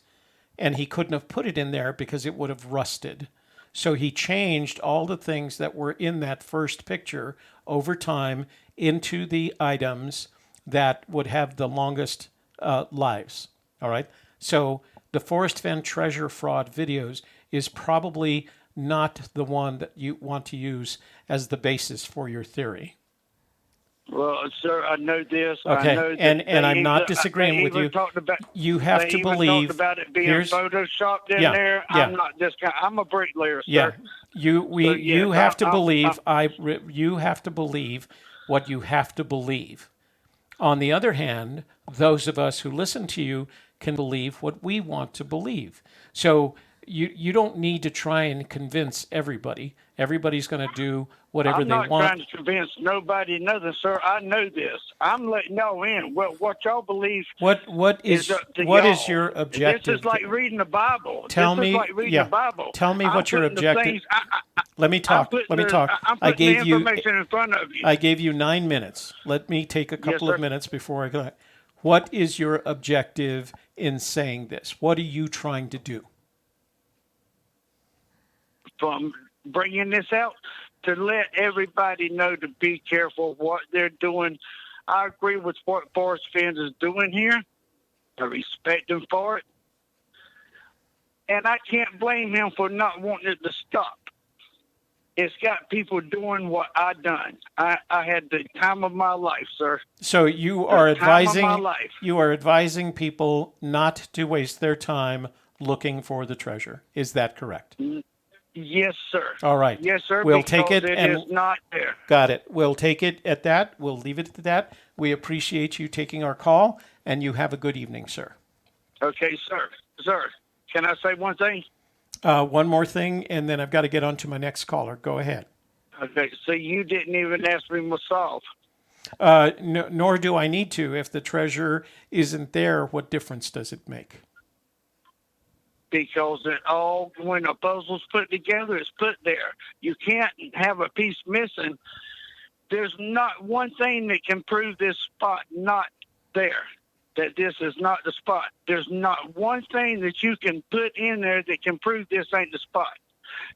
And he couldn't have put it in there because it would have rusted. So he changed all the things that were in that first picture over time into the items that would have the longest lives. All right. So the Forrest Fenn Treasure fraud videos is probably not the one that you want to use as the basis for your theory. Well, sir, I know this. Okay, I know and I'm not disagreeing with you. You have to believe. Talked about it being photoshopped in there. Yeah. I'm not this guy. I'm a bricklayer, sir. Yeah, you have to believe. You have to believe what you have to believe. On the other hand, those of us who listen to you can believe what we want to believe. So you don't need to try and convince everybody. Everybody's going to do whatever they want. I'm not trying to convince nobody nothing, sir. I know this. I'm letting y'all in. Well, what y'all believe. What is your objective? This is like reading the Bible. Tell me. Like reading the Bible. Tell me what your objective. Let me talk. I gave you information in front of you. I gave you 9 minutes. Let me take a couple of minutes before I go. What is your objective in saying this? What are you trying to do? From bringing this out to let everybody know to be careful what they're doing. I agree with what Forrest Fenn is doing here. I respect him for it. And I can't blame him for not wanting it to stop. It's got people doing what I done. I had the time of my life, sir. So you are advising people not to waste their time looking for the treasure. Is that correct? Yes, sir. All right. Yes, sir. We'll take it and it's not there. Got it. We'll take it at that. We'll leave it at that. We appreciate you taking our call, and you have a good evening, sir. Okay, sir. Sir, can I say one thing? One more thing, and then I've got to get on to my next caller. Go ahead. Okay, so you didn't even ask me myself. Nor do I need to. If the treasure isn't there, what difference does it make? Because when a puzzle's put together, it's put there. You can't have a piece missing. There's not one thing that can prove this spot not there, that this is not the spot. There's not one thing that you can put in there that can prove this ain't the spot.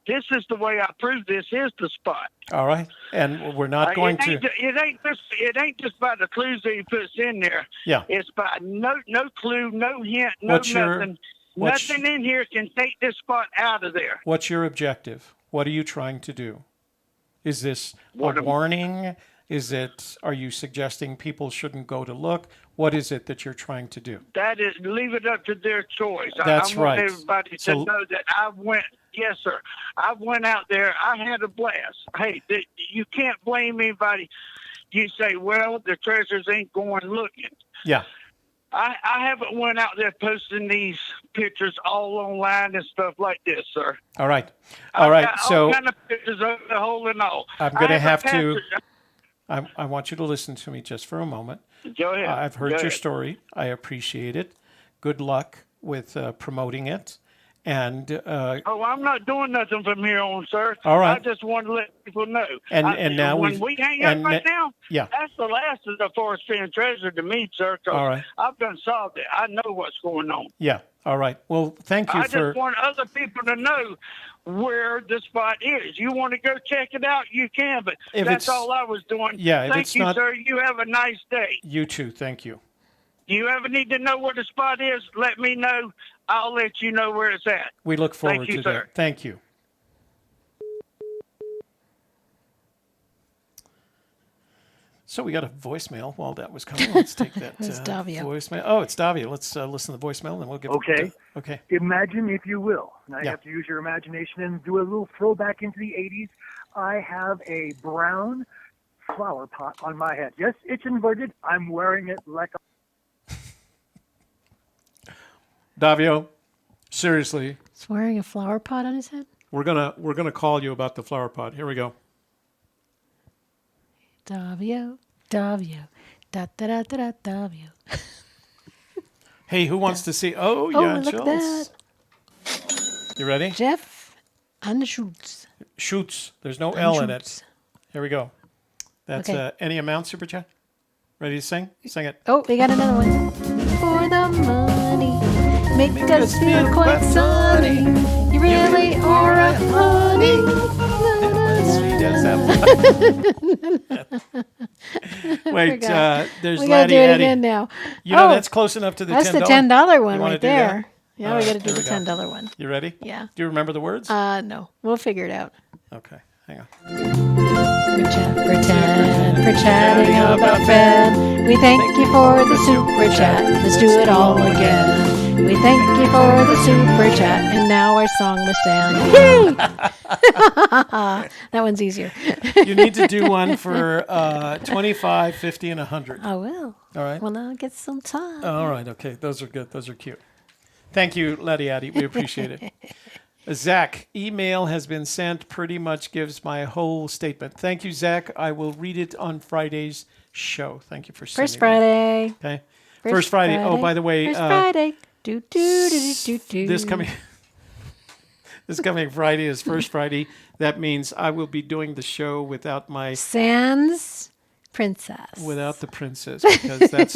This is the way I prove this is the spot. All right, and we're not going to. It ain't just by the clues that he puts in there. Yeah. It's by no clue, no hint, nothing. Nothing in here can take this spot out of there. What's your objective? What are you trying to do? Is this a warning? Are you suggesting people shouldn't go to look? What is it that you're trying to do? That is, leave it up to their choice. That's right. I want everybody to know that I went, yes, sir. I went out there. I had a blast. Hey, you can't blame anybody. You say, well, the treasures ain't going looking. Yeah. I haven't went out there posting these pictures all online and stuff like this, sir. All right. So all kind of pictures of the hole and all. I'm going to have to. I want you to listen to me just for a moment. Go ahead. I've heard your story. I appreciate it. Good luck with promoting it. And I'm not doing nothing from here on, sir. All right. I just want to let people know. And now when we hang up right now, yeah, that's the last of the Forrest Fenn Treasure to me, sir. All right. I've done solved it. I know what's going on. Yeah. All right. Well, thank you I just want other people to know where the spot is. You want to go check it out, you can, but that's all I was doing. Yeah. Thank you, sir. You have a nice day. You too. Thank you. You ever need to know where the spot is, let me know. I'll let you know where it's at. We look forward to that. Thank you. So we got a voicemail while that was coming. Let's take that voicemail. Oh, it's Davia. Let's listen to the voicemail, and then we'll give it. Okay. Imagine, if you will. Now you have to use your imagination and do a little throwback into the 80s. I have a brown flower pot on my head. Yes, it's inverted. I'm wearing it like a... Davio, seriously. He's wearing a flower pot on his head? We're gonna call you about the flower pot. Here we go. Davio, da da da da Davio. Hey, who wants to see? Oh yeah, look at that. You ready? Jeff and Schutz. Schutz. There's no L in it. Here we go. That's any amount, Super Chat. Ready to sing? Sing it. Oh, we got another one. For the money, make us feel quite sunny. You really are a honey. She does that. Wait, there's We gotta Laddie do it Eddie. again now. You know, that's close enough to the $10. That's the $10 one You wanna right do that? there. Yeah, All we right, got to do here the we go. $10 one. You ready? Yeah. Do you remember the words? No, we'll figure it out. Okay, hang on. Pretend for chatting about Fenn. We thank you for the super chat. Let's do it all again. We thank you for the super chat. And now our song must end. Yay! That one's easier. You need to do one for 25, 50, and 100. I will. All right. Well, now get some time. All right. Okay. Those are good. Those are cute. Thank you, Laddie Addy. We appreciate it. Zach, email has been sent. Pretty much gives my whole statement. Thank you, Zach. I will read it on Friday's show. Thank you for sending First Friday. That. Okay. First Friday. Oh, by the way, First Friday. Do, do, do, do, do. this coming Friday is First Friday. That means I will be doing the show without my Sans Princess. without the princess, because that's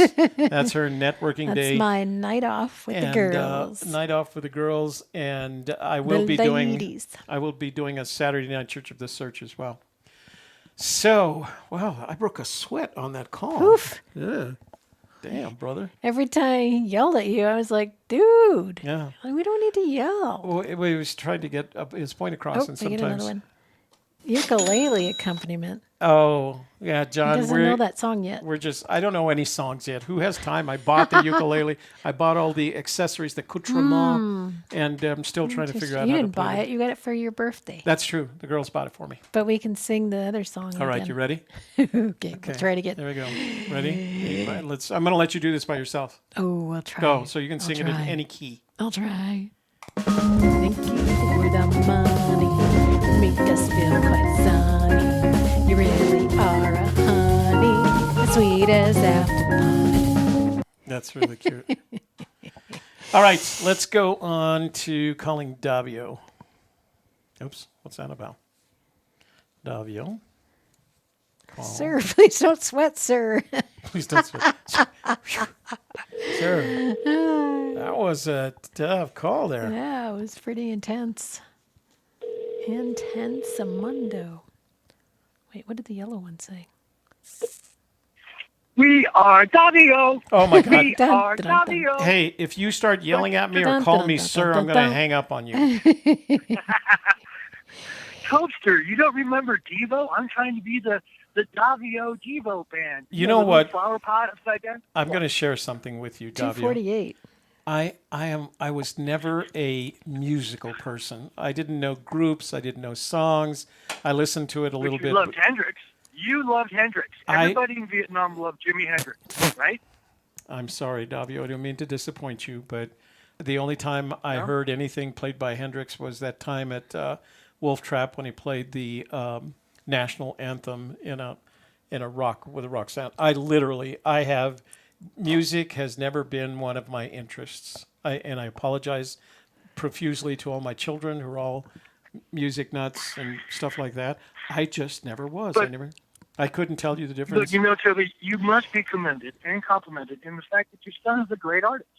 her networking day. That's my night off with the girls. Night off with the girls, and I The will be ladies. doing a Saturday night Church of the Search as well. So, wow, I broke a sweat on that call. Oof. Yeah. Damn, brother. Every time he yelled at you, I was like, dude, Yeah. like, we don't need to yell. Well, he was trying to get his point across, and I get another sometimes. one. Ukulele accompaniment. Oh, yeah, He John. doesn't know that song yet. We're just, I don't know any songs yet. Who has time? I bought the ukulele. I bought all the accessories, the accoutrement, and I'm still trying to figure out You how to didn't play buy it. it. You got it for your birthday. That's true. The girls bought it for me. But we can sing the other song All right, again. you ready? Okay, we'll try it again. There we go. Ready? Right, I'm going to let you do this by yourself. Oh, I'll try. Go, so you can sing it in try. any key. I'll try. Thank you for the money. Make us feel quite sunny. You really are a honey, as sweet as apple pie. That's really cute. All right, let's go on to calling Davio. Oops, what's that about? Davio. Call. Sir, please don't sweat, sir. Please don't sweat. Sir, that was a tough call there. Yeah, it was pretty intense. Intensamundo. Wait, what did the yellow one say? We are Davio. Oh, my God. We are Davio. Hey, if you start yelling at me or call me sir, I'm going to hang up on you. Toaster, you don't remember Devo? I'm trying to be the Davio Devo band. You know what? Flower pot upside down. I'm going to share something with you, Davio. 248. I was never a musical person. I didn't know groups. I didn't know songs. I listened to it a little You bit. loved Hendrix. You loved Hendrix. Everybody in Vietnam loved Jimi Hendrix, right? I'm sorry, Davio. I don't mean to disappoint you, but the only time I heard anything played by Hendrix was that time at Wolf Trap when he played the national anthem in a rock with a rock sound. Music has never been one of my interests. And I apologize profusely to all my children who are all music nuts and stuff like that. I just never was. I couldn't tell you the difference. Look, Toby, you must be commended and complimented in the fact that your son is a great artist.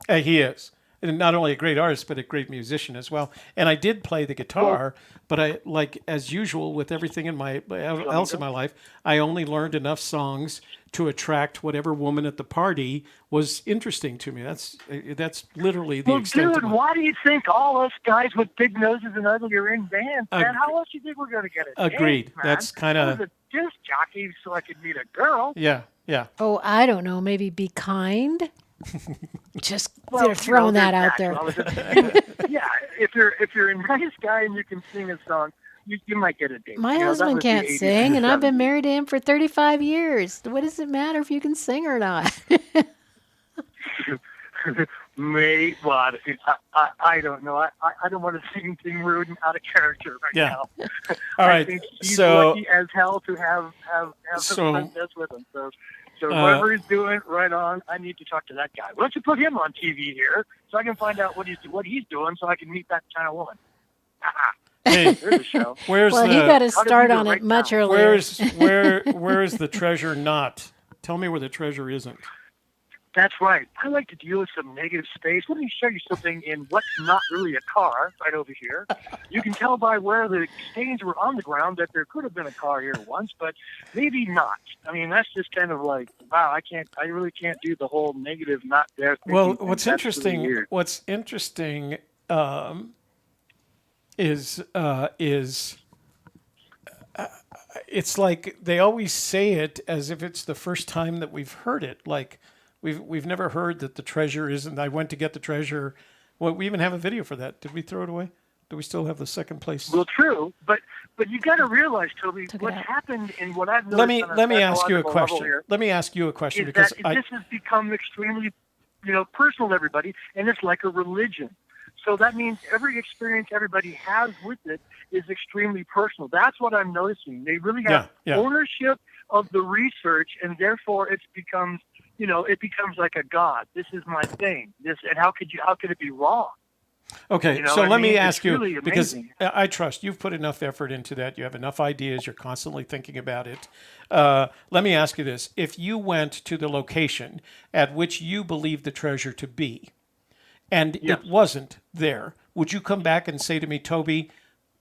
He is. And not only a great artist, but a great musician as well. And I did play the guitar, but I, like as usual with everything in else in my life, I only learned enough songs to attract whatever woman at the party was interesting to me. That's literally the extent dude, of why do you think all us guys with big noses and ugly are in bands, man? How else do you think we're going to get it? Agreed. Man? That's kind of... I was a disc jockey so I could meet a girl. Yeah. Oh, I don't know. Maybe be kind. Just Well, throwing that out there. Yeah, if you're a nice guy and you can sing a song, you might get a date. My husband can't sing, and I've been married to him for 35 years. What does it matter if you can sing or not? I don't know. I don't want to say anything rude and out of character right now. All right. I think he's so lucky as hell to have some princess with him. So whatever he's doing, right on. I need to talk to that guy. Why don't you put him on TV here so I can find out what he's doing, so I can meet that kind of woman. hey, there's a show. Where's well, the? he got to start on right it much now? earlier. Where's the treasure not? Tell me where the treasure isn't. That's right. I like to deal with some negative space. Let me show you something in what's not really a car right over here. You can tell by where the stains were on the ground that there could have been a car here once, but maybe not. I mean, that's just kind of like, wow, I really can't do the whole negative not there thing. Well, That's what's really interesting weird. is it's like they always say it as if it's the first time that we've heard it. Like we've never heard that the treasure isn't. I went to get the treasure. Well, we even have a video for that. Did we throw it away? Do we still have the second place? Well, true, but you got to realize, Toby, what's happened in what I've noticed. Let me ask you a question. Let me ask you a question because this has become extremely, personal to everybody, and it's like a religion. So that means every experience everybody has with it is extremely personal. That's what I'm noticing. They really have ownership of the research, and therefore it becomes like a god. This is my thing. And how could it be wrong? Okay, so let me ask you, really because I trust you've put enough effort into that. You have enough ideas. You're constantly thinking about it. Let me ask you this. If you went to the location at which you believe the treasure to be, and it wasn't there, would you come back and say to me, Toby,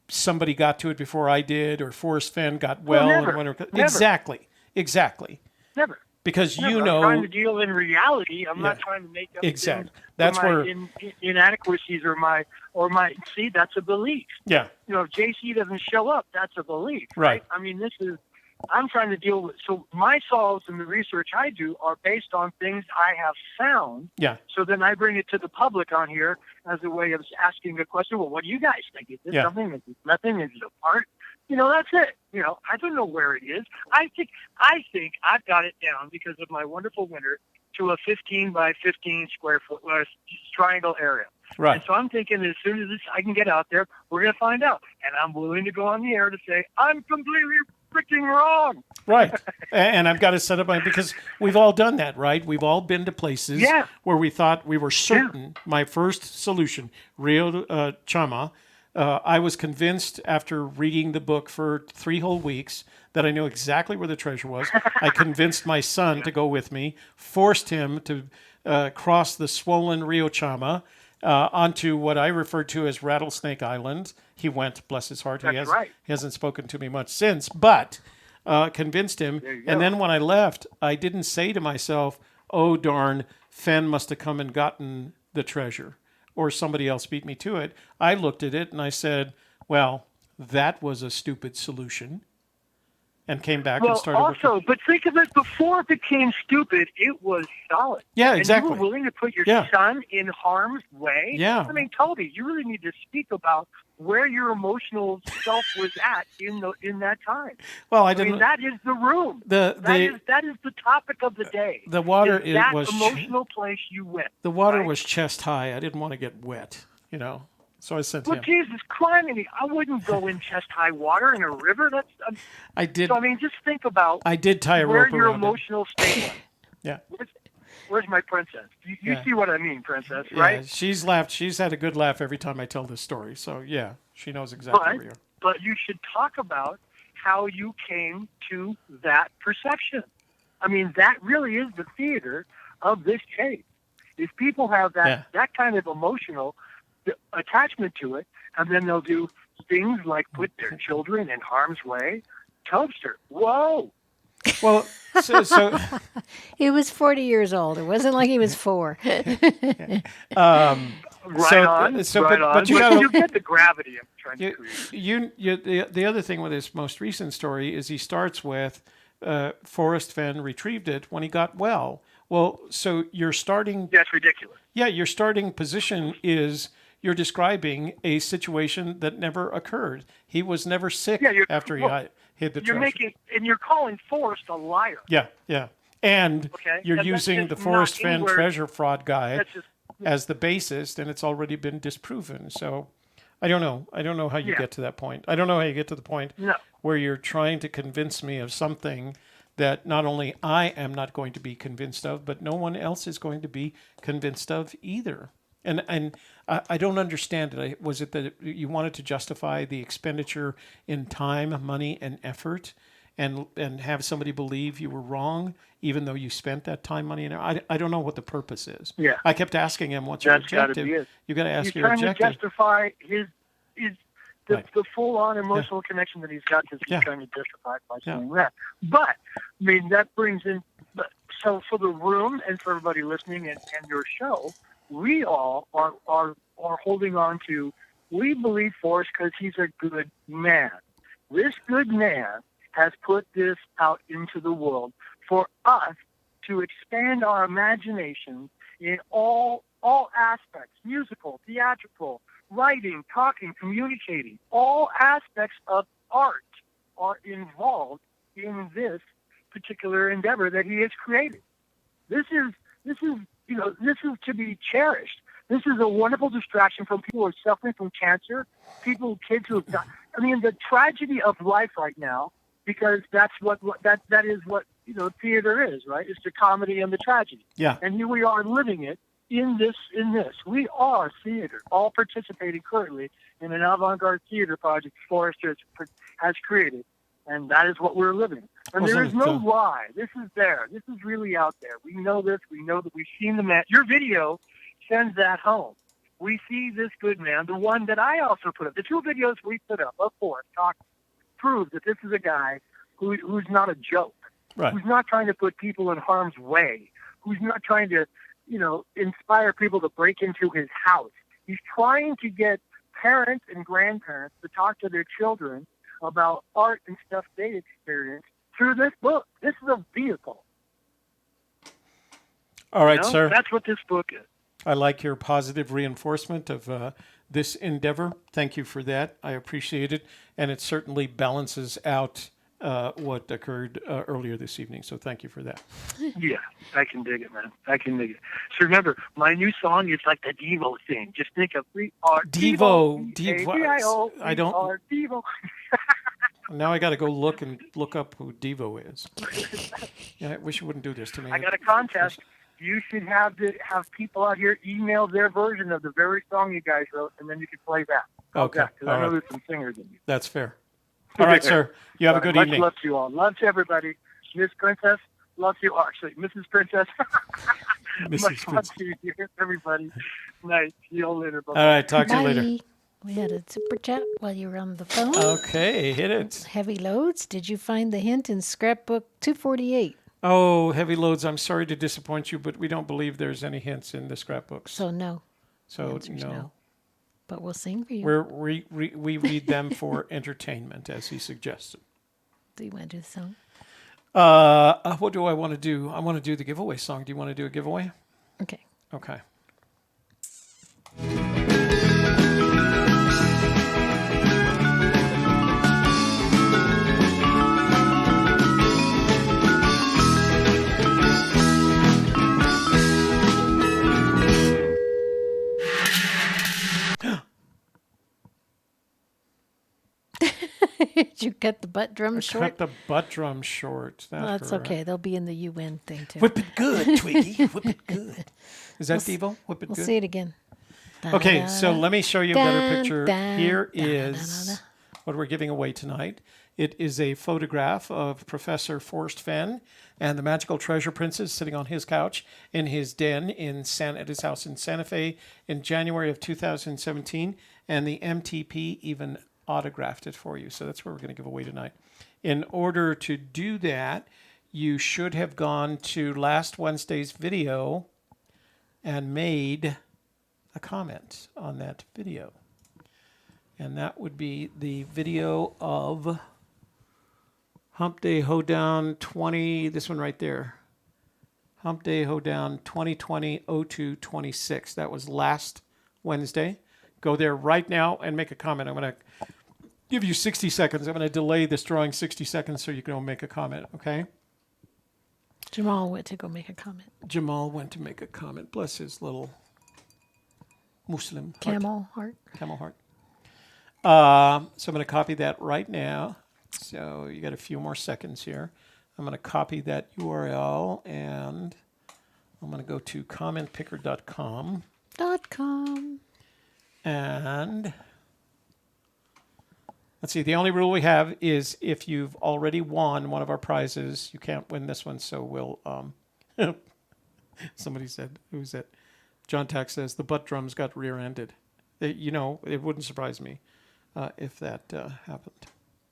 somebody got to it before I did, or Forrest Fenn got well? Never. Exactly. Never. Because I'm trying to deal in reality. I'm not trying to make up exactly. That's where inadequacies or my. See, that's a belief. Yeah. If JC doesn't show up, that's a belief. Right. I mean, I'm trying to deal with. So my solves and the research I do are based on things I have found. Yeah. So then I bring it to the public on here as a way of asking a question. Well, what do you guys think? Is this something? Is it nothing? Is it a part? That's it. I don't know where it is. I think I've got it down because of my wonderful winter to a 15 by 15 square foot triangle area. Right. And so I'm thinking as soon as I can get out there, we're going to find out. And I'm willing to go on the air to say, I'm completely freaking wrong. Right. And I've got to set up because we've all done that, right? We've all been to places where we thought we were certain. My first solution, Rio Rancho, I was convinced after reading the book for 3 whole weeks that I knew exactly where the treasure was. I convinced my son to go with me, forced him to cross the swollen Rio Rancho onto what I refer to as Rattlesnake Island. He went, bless his heart. He hasn't spoken to me much since, but convinced him. And then when I left, I didn't say to myself, oh, darn, Fenn must have come and gotten the treasure, or somebody else beat me to it. I looked at it and I said, well, that was a stupid solution, and came back and started working. But think of it, before it became stupid, it was solid. Yeah, exactly. And you were willing to put your son in harm's way? Yeah. I mean, Toby, you really need to speak about where your emotional self was at in that time. Well, I mean, that is the room. That is the topic of the day. The water was emotional place you went. The water was chest high. I didn't want to get wet, So I sent him. Well, Jesus Christ, I wouldn't go in chest high water in a river. I did. So just think about. I did tie a rope where your around emotional state was. Yeah. Where's my princess? You see what I mean, princess, right? Yeah, she's laughed. She's had a good laugh every time I tell this story. So, yeah, she knows exactly where you are. But you should talk about how you came to that perception. I mean, that really is the theater of this case. If people have that kind of emotional attachment to it, and then they'll do things like put their children in harm's way, toaster, whoa. Well, so he was 40 years old. It wasn't like he was 4. Right on. But you get the gravity I'm trying to create. The other thing with this most recent story is he starts with Forrest Fenn retrieved it when he got well. Well, so you're starting. That's ridiculous. Yeah, your starting position is you're describing a situation that never occurred. He was never sick after he hid the treasure. You're calling Forrest a liar. Yeah. And you're using the Forrest Fenn Treasure fraud guy as the bassist, and it's already been disproven. So I don't know how you get to that point. I don't know how you get to the point where you're trying to convince me of something that not only I am not going to be convinced of, but no one else is going to be convinced of either. And I don't understand it. Was it that you wanted to justify the expenditure in time, money, and effort and have somebody believe you were wrong, even though you spent that time, money, and I don't know what the purpose is. Yeah. I kept asking him, "What's your That's got to objective?" be it. You got to ask He's your trying objective. to justify Right. the full-on emotional connection that he's got, because he's Yeah. trying to justify it by saying that. But I mean, that brings in. So for the room and for everybody listening and your show, we all are holding on to. We believe Forrest because he's a good man. This good man has put this out into the world for us to expand our imagination in all aspects: musical, theatrical, writing, talking, communicating. All aspects of art are involved in this particular endeavor that he has created. This is to be cherished. This is a wonderful distraction from people who are suffering from cancer, kids who have died. I mean, the tragedy of life right now, because that's that is what theater is, right? It's the comedy and the tragedy. Yeah. And here we are living it in this. We are theater, all participating currently in an avant-garde theater project Forrest has created, and that is what we're living. And there is no lie. This is there. This is really out there. We know this. We know that we've seen the man. Your video sends that home. We see this good man, the one that I also put up. The two videos we put up of Forrest talking prove that this is a guy who's not a joke, Right. who's not trying to put people in harm's way, who's not trying to, inspire people to break into his house. He's trying to get parents and grandparents to talk to their children about art and stuff they experience through this book. This is a vehicle. All right, sir. That's what this book is. I like your positive reinforcement of this endeavor. Thank you for that. I appreciate it. And it certainly balances out what occurred earlier this evening. So thank you for that. Yeah, I can dig it, man. I can dig it. So remember, my new song is like the Devo thing. Just think of Devo. D-A-V-I-O. I don't. Devo. Now I got to go look up who Devo is. Yeah, I wish you wouldn't do this to me. I got a contest. You should have people out here email their version of the very song you guys wrote, and then you can play that. Okay. Because I know there's some singers in you. That's fair. All right, sir. You have a good evening. Much love to you all. Love to everybody. Miss Princess, love to you. Actually, Mrs. Princess. Much love to you, everybody. Nice. See you all later. Bye-bye. All right. Talk to Bye. you later. We had a super chat while you were on the phone. Okay. Hit it. Heavy loads. Did you find the hint in scrapbook 248? Oh, heavy loads. I'm sorry to disappoint you, but we don't believe there's any hints in the scrapbooks. So no. So no. But we'll sing for you. We read them for entertainment, as he suggested. Do you want to do the song? What do I want to do? I want to do the giveaway song. Do you want to do a giveaway? Okay. Okay. Did you cut the butt drum short? Cut the butt drum short. That's okay. They'll be in the UN thing too. Whip it good, Twiggy. Whip it good. Is that Devo? Whip it We'll good. see it again. Okay, so let me show you a better picture. Here da, da, is what we're giving away tonight. It is a photograph of Professor Forrest Fenn and the Magical Treasure Princess sitting on his couch in his den at his house in Santa Fe in January of 2017. And the MTP even autographed it for you. So that's what we're going to give away tonight. In order to do that, you should have gone to last Wednesday's video and made a comment on that video. And that would be the video of Humpday Hoedown 20, this one right there. Humpday Hoedown 2020-02-26. That was last Wednesday. Go there right now and make a comment. I'm going to give you 60 seconds. I'm going to delay this drawing 60 seconds so you can go make a comment, okay? Jamal went to go make a comment. Jamal went to make a comment. Bless his little Muslim heart. Camel heart. Camel heart. So I'm going to copy that right now. So you got a few more seconds here. I'm going to copy that URL and I'm going to go to commentpicker.com. .com. And Let's see. The only rule we have is if you've already won one of our prizes, you can't win this one. So we'll. Somebody said, who's it? John Tack says the butt drums got rear-ended. It wouldn't surprise me if that happened.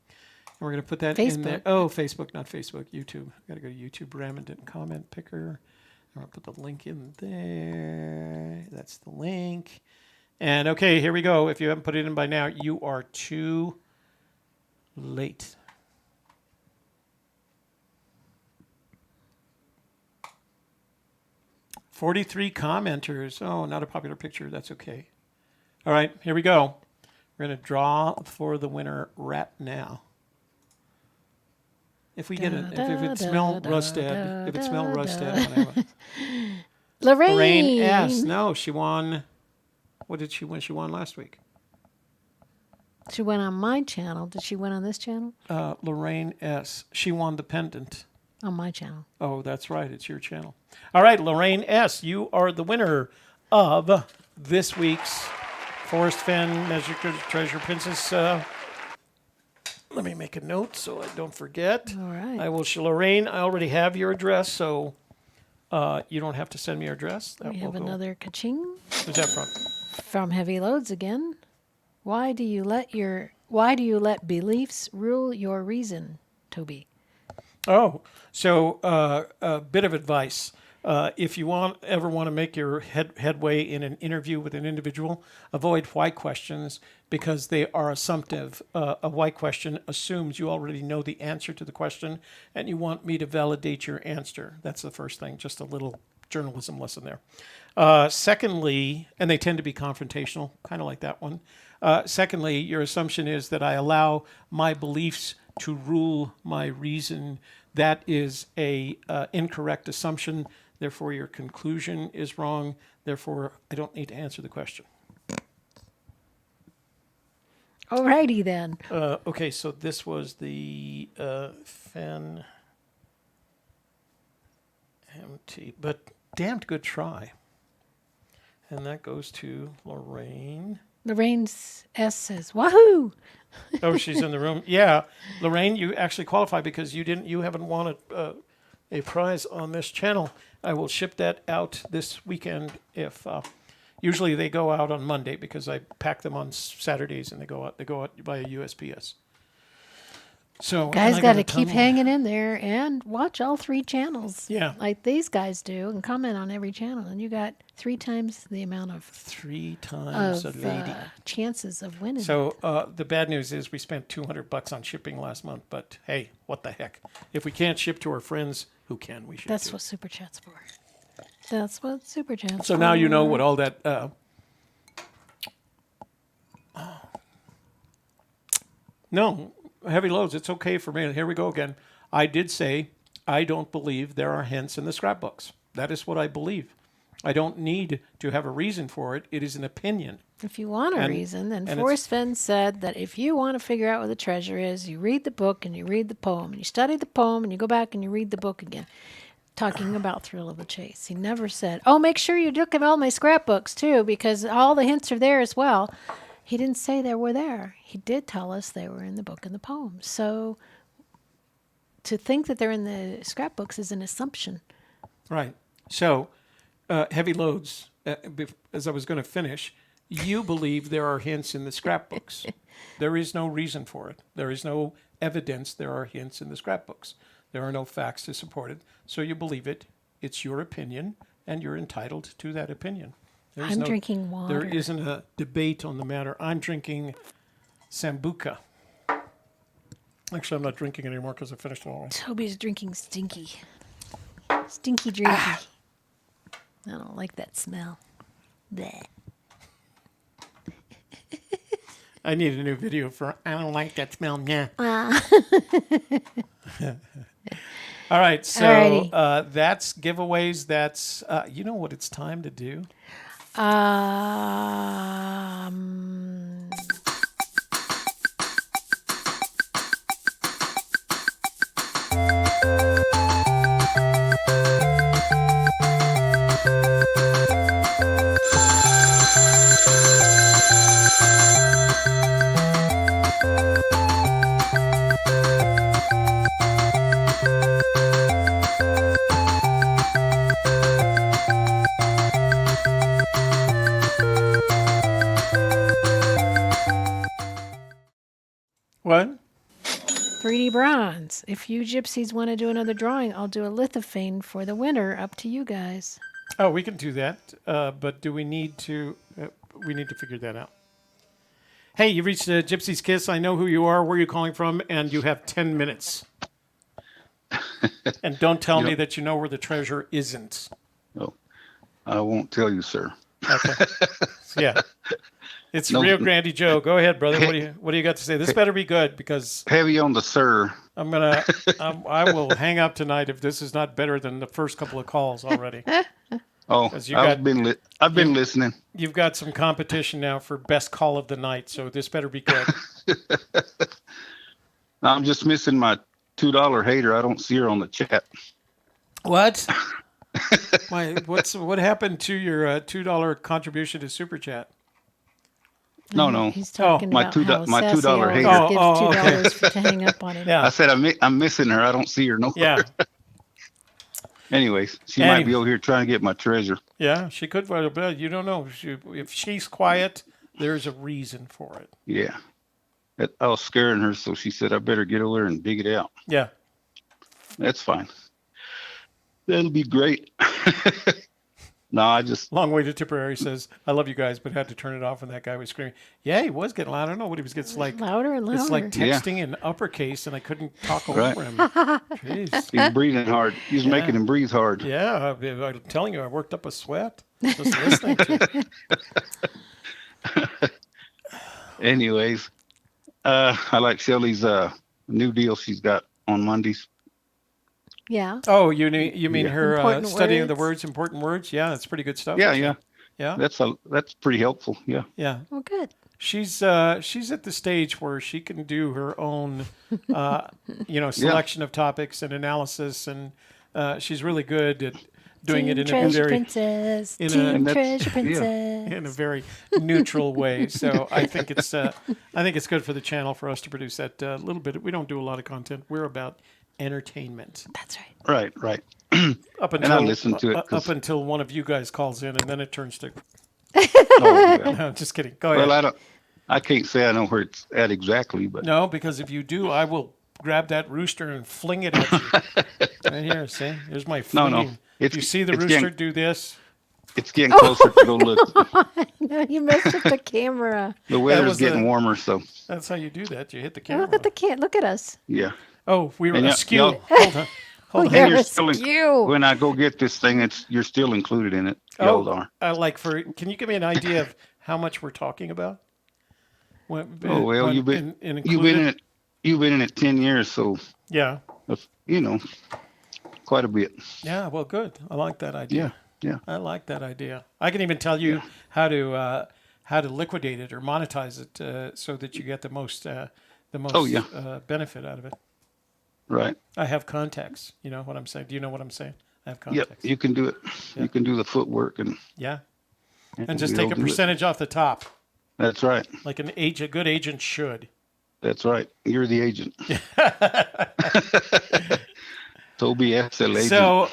And we're going to put that in there. Oh, Facebook, not Facebook. YouTube. Got to go to YouTube. Ramondon comment picker. I'm going to put the link in there. That's the link. And okay, here we go. If you haven't put it in by now, you are too late. "43 commenters. Oh, not a popular picture. That's okay. All right, here we go. We're going to draw for the winner right now. If we get it, if it smells rusted, Lorraine S. No, she won. What did she win? She won last week. She went on my channel. Did she win on this channel? Lorraine S. She won the pendant. On my channel. Oh, that's right. It's your channel. All right, Lorraine S., you are the winner of this week's Forrest Fenn Treasure Princess. Let me make a note so I don't forget. All right. I will. Lorraine, I already have your address, so you don't have to send me your address. We have another ka-ching. Who's that from? From Heavy Loads again. Why do you let beliefs rule your reason, Toby? Oh, so a bit of advice. If you ever want to make your headway in an interview with an individual, avoid why questions because they are assumptive. A why question assumes you already know the answer to the question and you want me to validate your answer. That's the first thing, just a little journalism lesson there. Secondly, and they tend to be confrontational, kind of like that one. Secondly, your assumption is that I allow my beliefs to rule my reason. That is a incorrect assumption. Therefore, your conclusion is wrong. Therefore, I don't need to answer the question. Alrighty then. Okay, so this was the Fenn MT, but damned good try. And that goes to Lorraine. Lorraine S. says, "Wahoo!" Oh, she's in the room. Yeah, Lorraine, you actually qualify because you haven't won a prize on this channel. I will ship that out this weekend. If usually they go out on Monday because I pack them on Saturdays and they go out via USPS. So guys got to keep hanging in there and watch all 3 channels. Yeah, like these guys do, and comment on every channel, and you got 3 times the amount of 3 times a lady chances of winning. So the bad news is we spent $200 on shipping last month, but hey, what the heck? If we can't ship to our friends, who can we ship That's to? what Super Chat's for. That's what Super Chat's So for. now you know what all that. No, Heavy Loads. It's okay for me. Here we go again. I did say I don't believe there are hints in the scrapbooks. That is what I believe. I don't need to have a reason for it. It is an opinion. If you want a reason, then Forrest Fenn said that if you want to figure out what the treasure is, you read the book and you read the poem. And you study the poem and you go back and you read the book again. Talking about Thrill of the Chase. He never said, oh, make sure you look at all my scrapbooks too, because all the hints are there as well. He didn't say they were there. He did tell us they were in the book and the poem. So to think that they're in the scrapbooks is an assumption. Right. So, Heavy Loads, as I was going to finish, you believe there are hints in the scrapbooks. There is no reason for it. There is no evidence there are hints in the scrapbooks. There are no facts to support it. So you believe it. It's your opinion, and you're entitled to that opinion. I'm drinking water. There isn't a debate on the matter. I'm drinking Sambuca. Actually, I'm not drinking anymore because I finished it all. Toby's drinking stinky. Stinky drinky. I don't like that smell. Blech. I need a new video for I don't like that smell. Yeah. All right, so that's giveaways. That's you know what it's time to do. Greedy Bronze. If you gypsies want to do another drawing, I'll do a lithophane for the winner. Up to you guys. Oh, we can do that. But do we need to? We need to figure that out. Hey, you reached Gypsy's Kiss. I know who you are, where you're calling from, and you have 10 minutes. And don't tell me that you know where the treasure isn't. No, I won't tell you, sir. Okay. Yeah. It's Rio Grande Joe. Go ahead, brother. What do you got to say? This better be good because heavy on the sir. I will hang up tonight if this is not better than the first couple of calls already. Oh, I've been listening. You've got some competition now for best call of the night, so this better be good. I'm just missing my $2 hater. I don't see her on the chat. What? What happened to your $2 contribution to Super Chat? No. He's talking about how my Sassy $2 always hater. gives $2 to hang up on him. Yeah. I said I'm missing her. I don't see her nowhere. Yeah. Anyways, she might be over here trying to get my treasure. Yeah, she could. But you don't know. If she's quiet, there's a reason for it. Yeah. I was scaring her, so she said I better get over there and dig it out. Yeah. That's fine. That'll be great. No, I just... Long way to Tipperary says, I love you guys, but had to turn it off when that guy was screaming. Yeah, he was getting loud. I don't know what he was getting. It's like louder and louder. It's like texting in uppercase, and I couldn't talk over him. Jeez. He's breathing hard. He's making him breathe hard. Yeah, I'm telling you, I worked up a sweat just listening to it. Anyways, I like Shelley's new deal she's got on Mondays. Yeah. Oh, you mean her studying the words. important words? Yeah, that's pretty good stuff. Yeah. That's pretty helpful. Yeah. Yeah. Well, good. She's at the stage where she can do her own, selection of topics and analysis, and she's really good at doing it in a very in a very neutral way. So I think it's good for the channel for us to produce that little bit. We don't do a lot of content. We're about entertainment. That's right. Right. Up and I listen to it up until one of you guys calls in, and then it turns to. No, just kidding. Go ahead. Well, I can't say I know where it's at exactly, but no, because if you do, I will grab that rooster and fling it at you. Right here, see? Here's my flinging. No. If you see the rooster do this. It's getting closer to go look. No, you messed up the camera. The weather's getting warmer, so. That's how you do that. You hit the camera. Look at the can. Look at us. Yeah. Oh, we were askew. Hold on. When I go get this thing, you're still included in it. Y'all are. Can you give me an idea of how much we're talking about? You've been in it 10 years, so yeah, quite a bit. Yeah, well, good. I like that idea. Yeah. I like that idea. I can even tell you how to liquidate it or monetize it so that you get the most benefit out of it. Right. I have contacts. You know what I'm saying? Do you know what I'm saying? I have contacts. Yep, you can do it. Yeah. You can do the footwork and just take a percentage off the top. That's right. Like a good agent should. That's right. You're the agent. Toby SL agent. So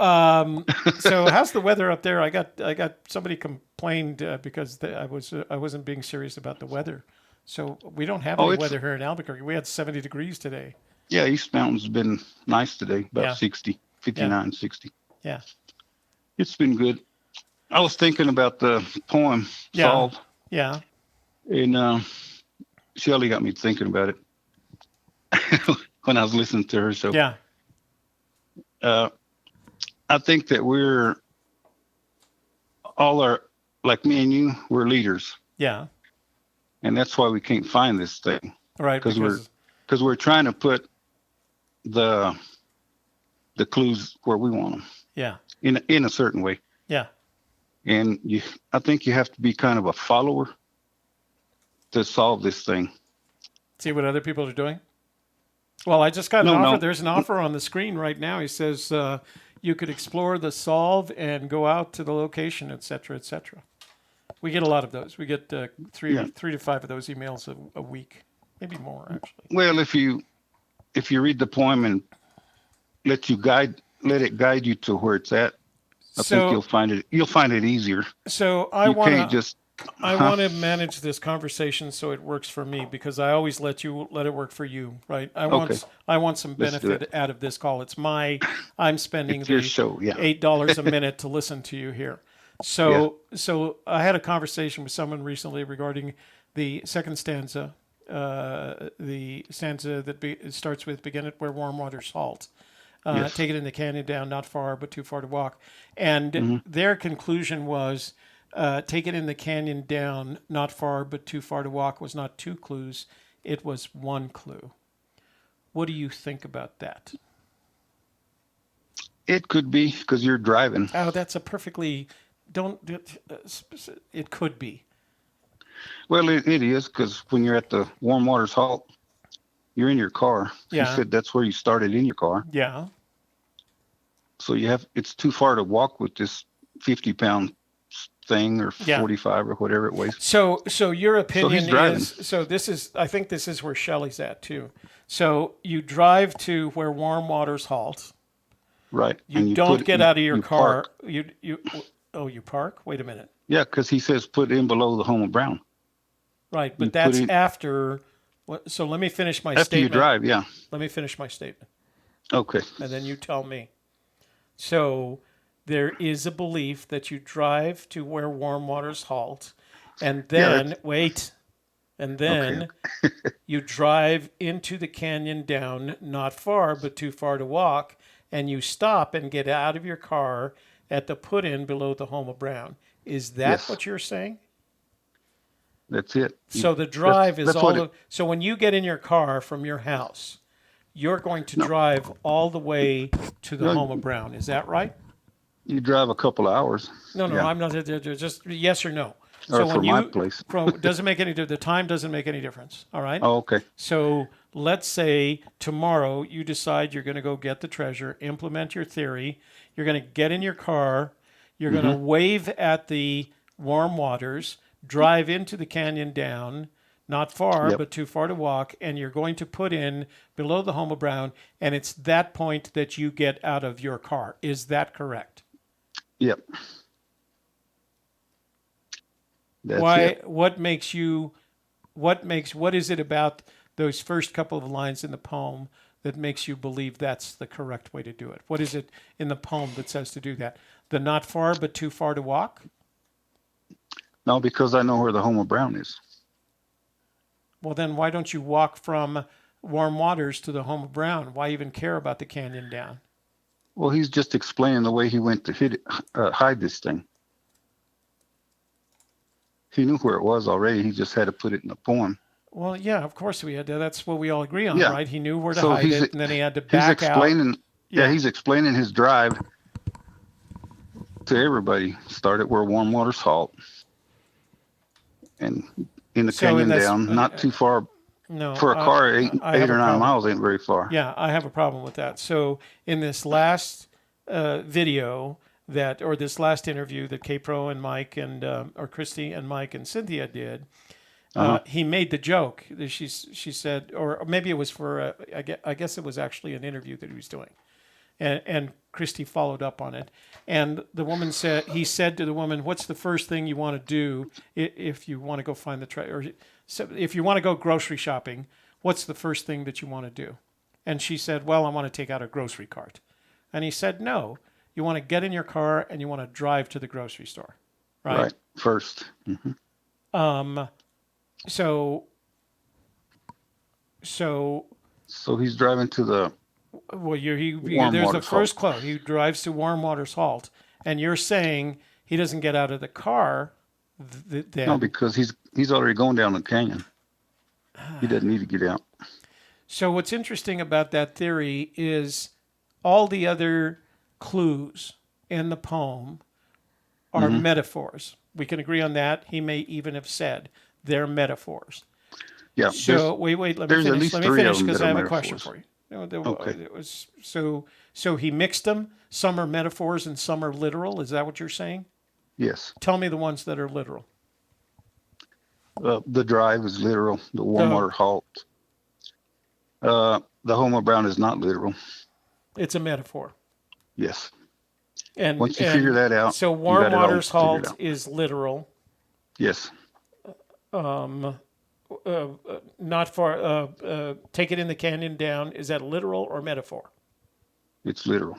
how's the weather up there? I got somebody complained because I wasn't being serious about the weather. So we don't have any weather here in Albuquerque. We had 70 degrees today. Yeah, East Mountain's been nice today, about 60, 59, 60. Yeah. It's been good. I was thinking about the poem, Solve. Yeah. And Shelley got me thinking about it when I was listening to her. So yeah. I think that like me and you, we're leaders. Yeah. And that's why we can't find this thing. Right. Because we're trying to put the clues where we want them. Yeah. In a certain way. Yeah. And I think you have to be kind of a follower to solve this thing. See what other people are doing? Well, I just got an offer. There's an offer on the screen right now. He says you could explore the solve and go out to the location, et cetera, et cetera. We get a lot of those. We get 3 to 5 of those emails a week, maybe more actually. Well, if you read the poem and let it guide you to where it's at, I think you'll find it easier. So you can't just I want to manage this conversation so it works for me because I always let it work for you, right? I want some benefit out of this call. I'm spending your show, yeah. $8 a minute to listen to you here. So I had a conversation with someone recently regarding the second stanza, the stanza that starts with "Begin it where warm waters halt." Take it in the canyon down, not far, but too far to walk. And their conclusion was, take it in the canyon down, not far, but too far to walk was not 2 clues. It was 1 clue. What do you think about that? It could be because you're driving. Oh, that's a perfectly, it could be. Well, it is because when you're at the warm waters halt, you're in your car. Yeah. You said that's where you started in your car. Yeah. So it's too far to walk with this 50-pound thing or 45 or whatever it weighs. So your opinion is, I think this is where Shelley's at too. So you drive to where warm waters halt. Right. You don't get out of your car. Park. You park? Wait a minute. Yeah, because he says put in below the home of Brown. Right, but that's after. So let me finish my statement. After you drive, yeah. Let me finish my statement. Okay. And then you tell me. So there is a belief that you drive to where warm waters halt, and then you drive into the canyon down, not far, but too far to walk, and you stop and get out of your car at the put-in below the home of Brown. Is that what you're saying? That's it. So the drive so when you get in your car from your house, you're going to drive all the way to the home of Brown. Is that right? You drive a couple of hours. No, I'm not. Just yes or no. So from my place. Doesn't make any. The time doesn't make any difference. All right. Oh, okay. So let's say tomorrow you decide you're going to go get the treasure, implement your theory. You're going to get in your car. You're going to wave at the warm waters, drive into the canyon down, not far, but too far to walk, and you're going to put in below the home of Brown, and it's that point that you get out of your car. Is that correct? Yep. What is it about those first couple of lines in the poem that makes you believe that's the correct way to do it? What is it in the poem that says to do that? The not far but too far to walk? No, because I know where the home of Brown is. Well, then why don't you walk from warm waters to the home of Brown? Why even care about the canyon down? Well, he's just explaining the way he went to hide this thing. He knew where it was already. He just had to put it in the poem. Well, yeah, of course we had to. That's what we all agree on, right? He knew where to hide it, and then he had to back out. He's explaining his drive to everybody. Start at where warm waters halt. And in the canyon down, not too far. No, for a car, 8 or 9 miles ain't very far. Yeah, I have a problem with that. So in this last video this last interview that K-Pro and Mike or Christy and Mike and Cynthia did, he made the joke. She said, or maybe it was for I guess it was actually an interview that he was doing, and Christy followed up on it. And the woman he said to the woman, "What's the first thing you want to do if you want to go find the treasure? Or so if you want to go grocery shopping, what's the first thing that you want to do?" And she said, "Well, I want to take out a grocery cart." And he said, "No, you want to get in your car and you want to drive to the grocery store, right? Right, first." Mm-hmm. So he's driving to the. Well, there's the first clue. He drives to warm waters halt, and you're saying he doesn't get out of the car. No, because he's already going down the canyon. He doesn't need to get out. So what's interesting about that theory is all the other clues in the poem are metaphors. We can agree on that. He may even have said they're metaphors. Yeah. So wait. Let me finish because I have a question for you. Okay. It was so he mixed them. Some are metaphors and some are literal. Is that what you're saying? Yes. Tell me the ones that are literal. The drive is literal. The warm water halt. The home of Brown is not literal. It's a metaphor. Yes. And once you figure that out, so warm waters halt is literal. Yes. Not far. Take it in the canyon down. Is that literal or metaphor? It's literal.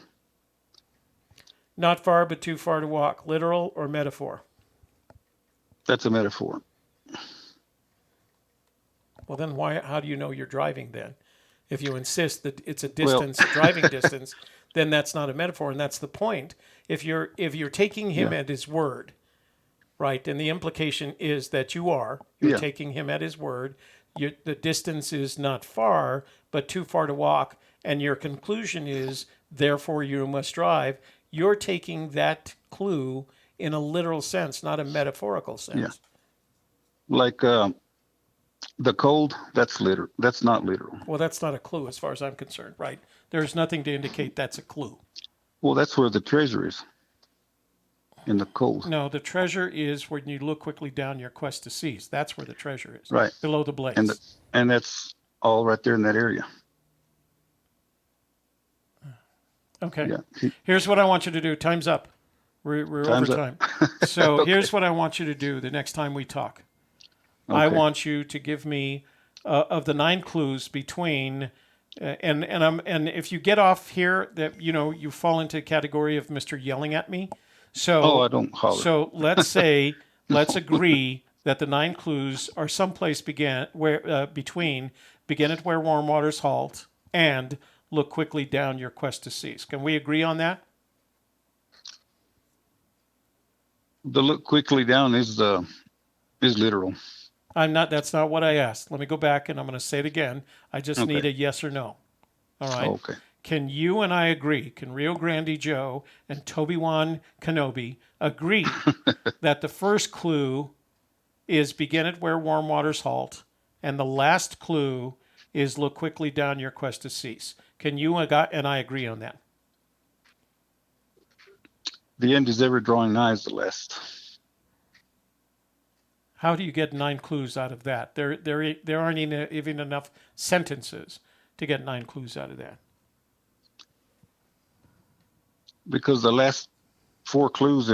Not far, but too far to walk. Literal or metaphor? That's a metaphor. Well, then why? How do you know you're driving then? If you insist that it's a distance, driving distance, then that's not a metaphor, and that's the point. If you're taking him at his word, right, and the implication is that you're taking him at his word. The distance is not far, but too far to walk, and your conclusion is therefore you must drive. You're taking that clue in a literal sense, not a metaphorical sense. Yeah. Like the cold, that's literal. That's not literal. Well, that's not a clue as far as I'm concerned, right? There's nothing to indicate that's a clue. Well, that's where the treasure is. In the cold. No, the treasure is when you look quickly down your quest to seize. That's where the treasure is. Right. Below the blades. And that's all right there in that area. Okay. Yeah. Here's what I want you to do. Time's up. We're Time's over time. So Okay. Here's what I want you to do the next time we talk. Okay. I want you to give me of the 9 clues between and if you get off here that you fall into a category of Mr. yelling at me. So I don't holler. So let's agree that the 9 clues are someplace between begin at where warm waters halt and look quickly down your quest to seize. Can we agree on that? The look quickly down is literal. That's not what I asked. Let me go back and I'm going to say it again. I just need a yes or no. All right. Okay. Can you and I agree? Can Rio Grande Joe and Toby Wan Kenobi agree that the first clue is begin at where warm waters halt, and the last clue is look quickly down your quest to cease? Can you and I agree on that? The end is ever drawing nigh is the last. How do you get 9 clues out of that? There aren't even enough sentences to get 9 clues out of that. Because the last 4 clues,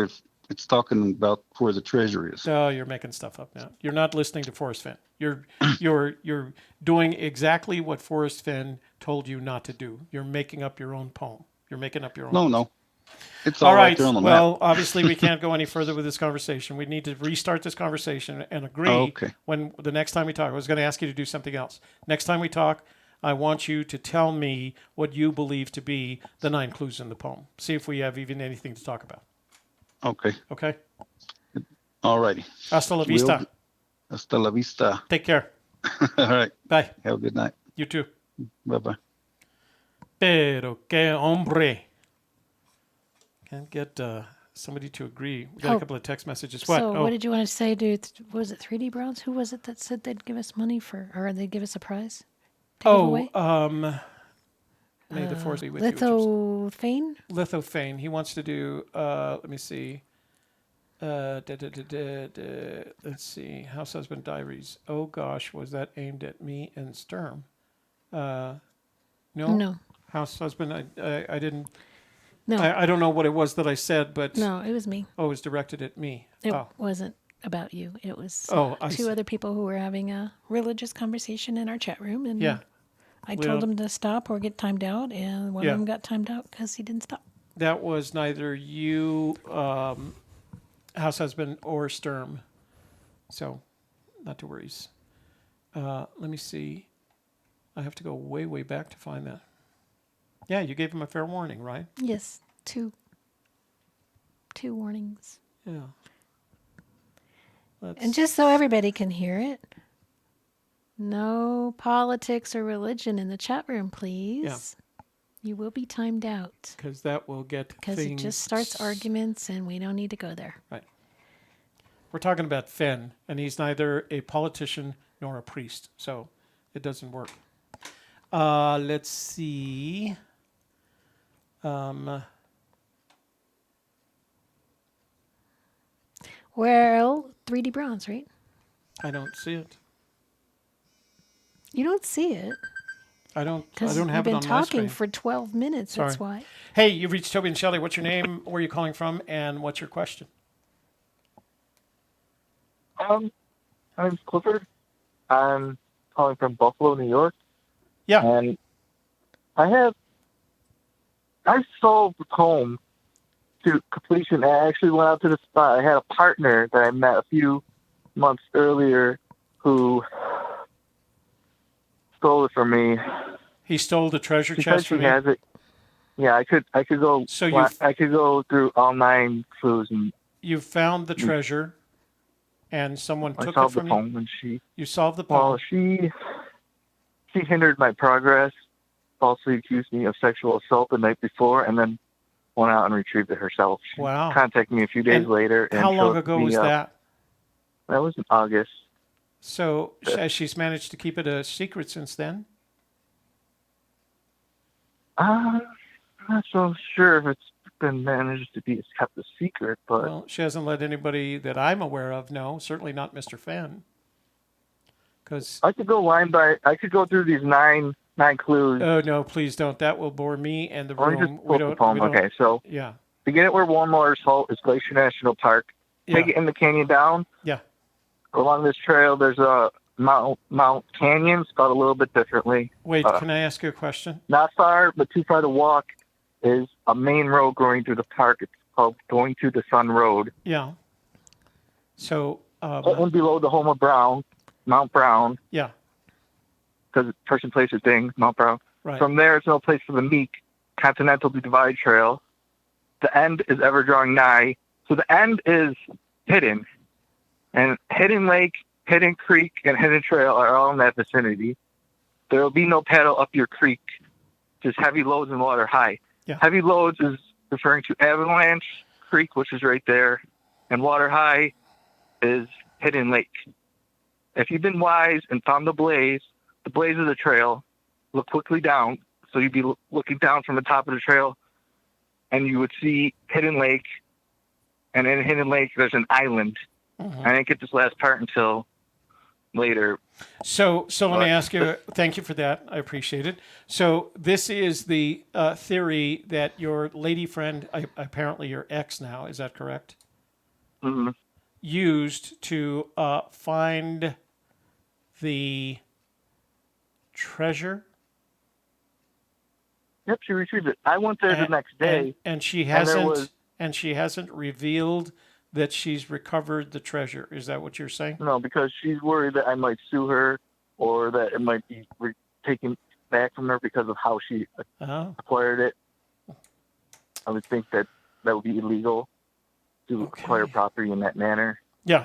it's talking about where the treasure is. Oh, you're making stuff up now. You're not listening to Forrest Fenn. You're doing exactly what Forrest Fenn told you not to do. You're making up your own poem. You're making up your own. No. It's all right there on the map. Well, obviously we can't go any further with this conversation. We need to restart this conversation and agree when the next time we talk. I was going to ask you to do something else. Next time we talk, I want you to tell me what you believe to be the 9 clues in the poem. See if we have even anything to talk about. Okay. Okay? All righty. Hasta la vista. Hasta la vista. Take care. All right. Bye. Have a good night. You too. Bye-bye. Pero que hombre. Can't get somebody to agree. We got a couple of text messages. What? So what did you want to say to, was it 3D Browns? Who was it that said they'd give us money or they'd give us a prize? May the force be with you. Lithophane? Lithophane. He wants to do, let me see. Let's see. House Husband Diaries. Oh gosh, was that aimed at me and Sturm? No. House Husband, I didn't. No. I don't know what it was that I said, but. No, it was me. Oh, it was directed at me. It wasn't about you. It was 2 other people who were having a religious conversation in our chat room. And I told them to stop or get timed out, and one of them got timed out because he didn't stop. That was neither you, House Husband, or Sturm. So, not to worry. Let me see. I have to go way, way back to find that. Yeah, you gave him a fair warning, right? Yes, 2 warnings. Yeah. And just so everybody can hear it, no politics or religion in the chat room, please. Yeah. You will be timed out. Because that will get Because it just starts arguments, and we don't need to go there. Right. We're talking about Fenn, and he's neither a politician nor a priest, so it doesn't work. Let's see. Well, 3D Bronze, right? I don't see it. You don't see it? I don't have it on my screen. You've been talking screen. for 12 minutes, Sorry. that's why. Hey, you've reached Toby and Shelley. What's your name? Where are you calling from? And what's your question? My name's Clifford. I'm calling from Buffalo, New York. Yeah. And I solved the home to completion. I actually went out to the spot. I had a partner that I met a few months earlier who stole it from me. He stole the treasure She chest said from she you? has it. Yeah, I could go. So I could go through all 9 clues and you found the treasure, and someone I took it solved the from you. poem. And You solved the poem. well, she hindered my progress, falsely accused me of sexual assault the night before, and then went out and retrieved it herself. She Wow. contacted me a few days And later. And how long showed ago me, was that? That was in August. So she's managed to keep it a secret since then? I'm not so sure if it's been managed to be kept a secret, but Well, she hasn't let anybody that I'm aware of know. Certainly not Mr. Fenn. Because I could go line by. I could go through these nine clues. Oh no, please don't. That will bore me and the Let me room. just pull up the poem. Okay, so yeah. begin at where Warm Waters halt is Glacier National Park. Take it in the canyon down. Yeah. Along this trail, there's a Mount Canyon, spelled a little bit differently. Wait, can I ask you a question? Not far, but too far to walk, is a main road going through the park. It's called Going to the Sun Road. Yeah. So. And below the home of Brown, Mount Brown. Yeah. Because person, place, or thing, Mount Brown. Right. From there, it's no place for the meek, Continental Divide Trail. The end is ever drawing nigh. So the end is hidden. And Hidden Lake, Hidden Creek, and Hidden Trail are all in that vicinity. There will be no paddle up your creek, just heavy loads and water high. Yeah. Heavy loads is referring to Avalanche Creek, which is right there. And water high is Hidden Lake. If you've been wise and found the blaze of the trail, look quickly down. So you'd be looking down from the top of the trail, and you would see Hidden Lake. And in Hidden Lake, there's an island. Mm-hmm. I didn't get this last part until later. So let me ask you. Thank you for that. I appreciate it. So this is the theory that your lady friend, apparently your ex now, is that correct? Mm-hmm. Used to find the treasure. Yep, she retrieved it. I went there the next day, and she hasn't revealed that she's recovered the treasure. Is that what you're saying? No, because she's worried that I might sue her or that it might be taken back from her because of how she acquired it. I would think that would be illegal to acquire property in that manner. Yeah.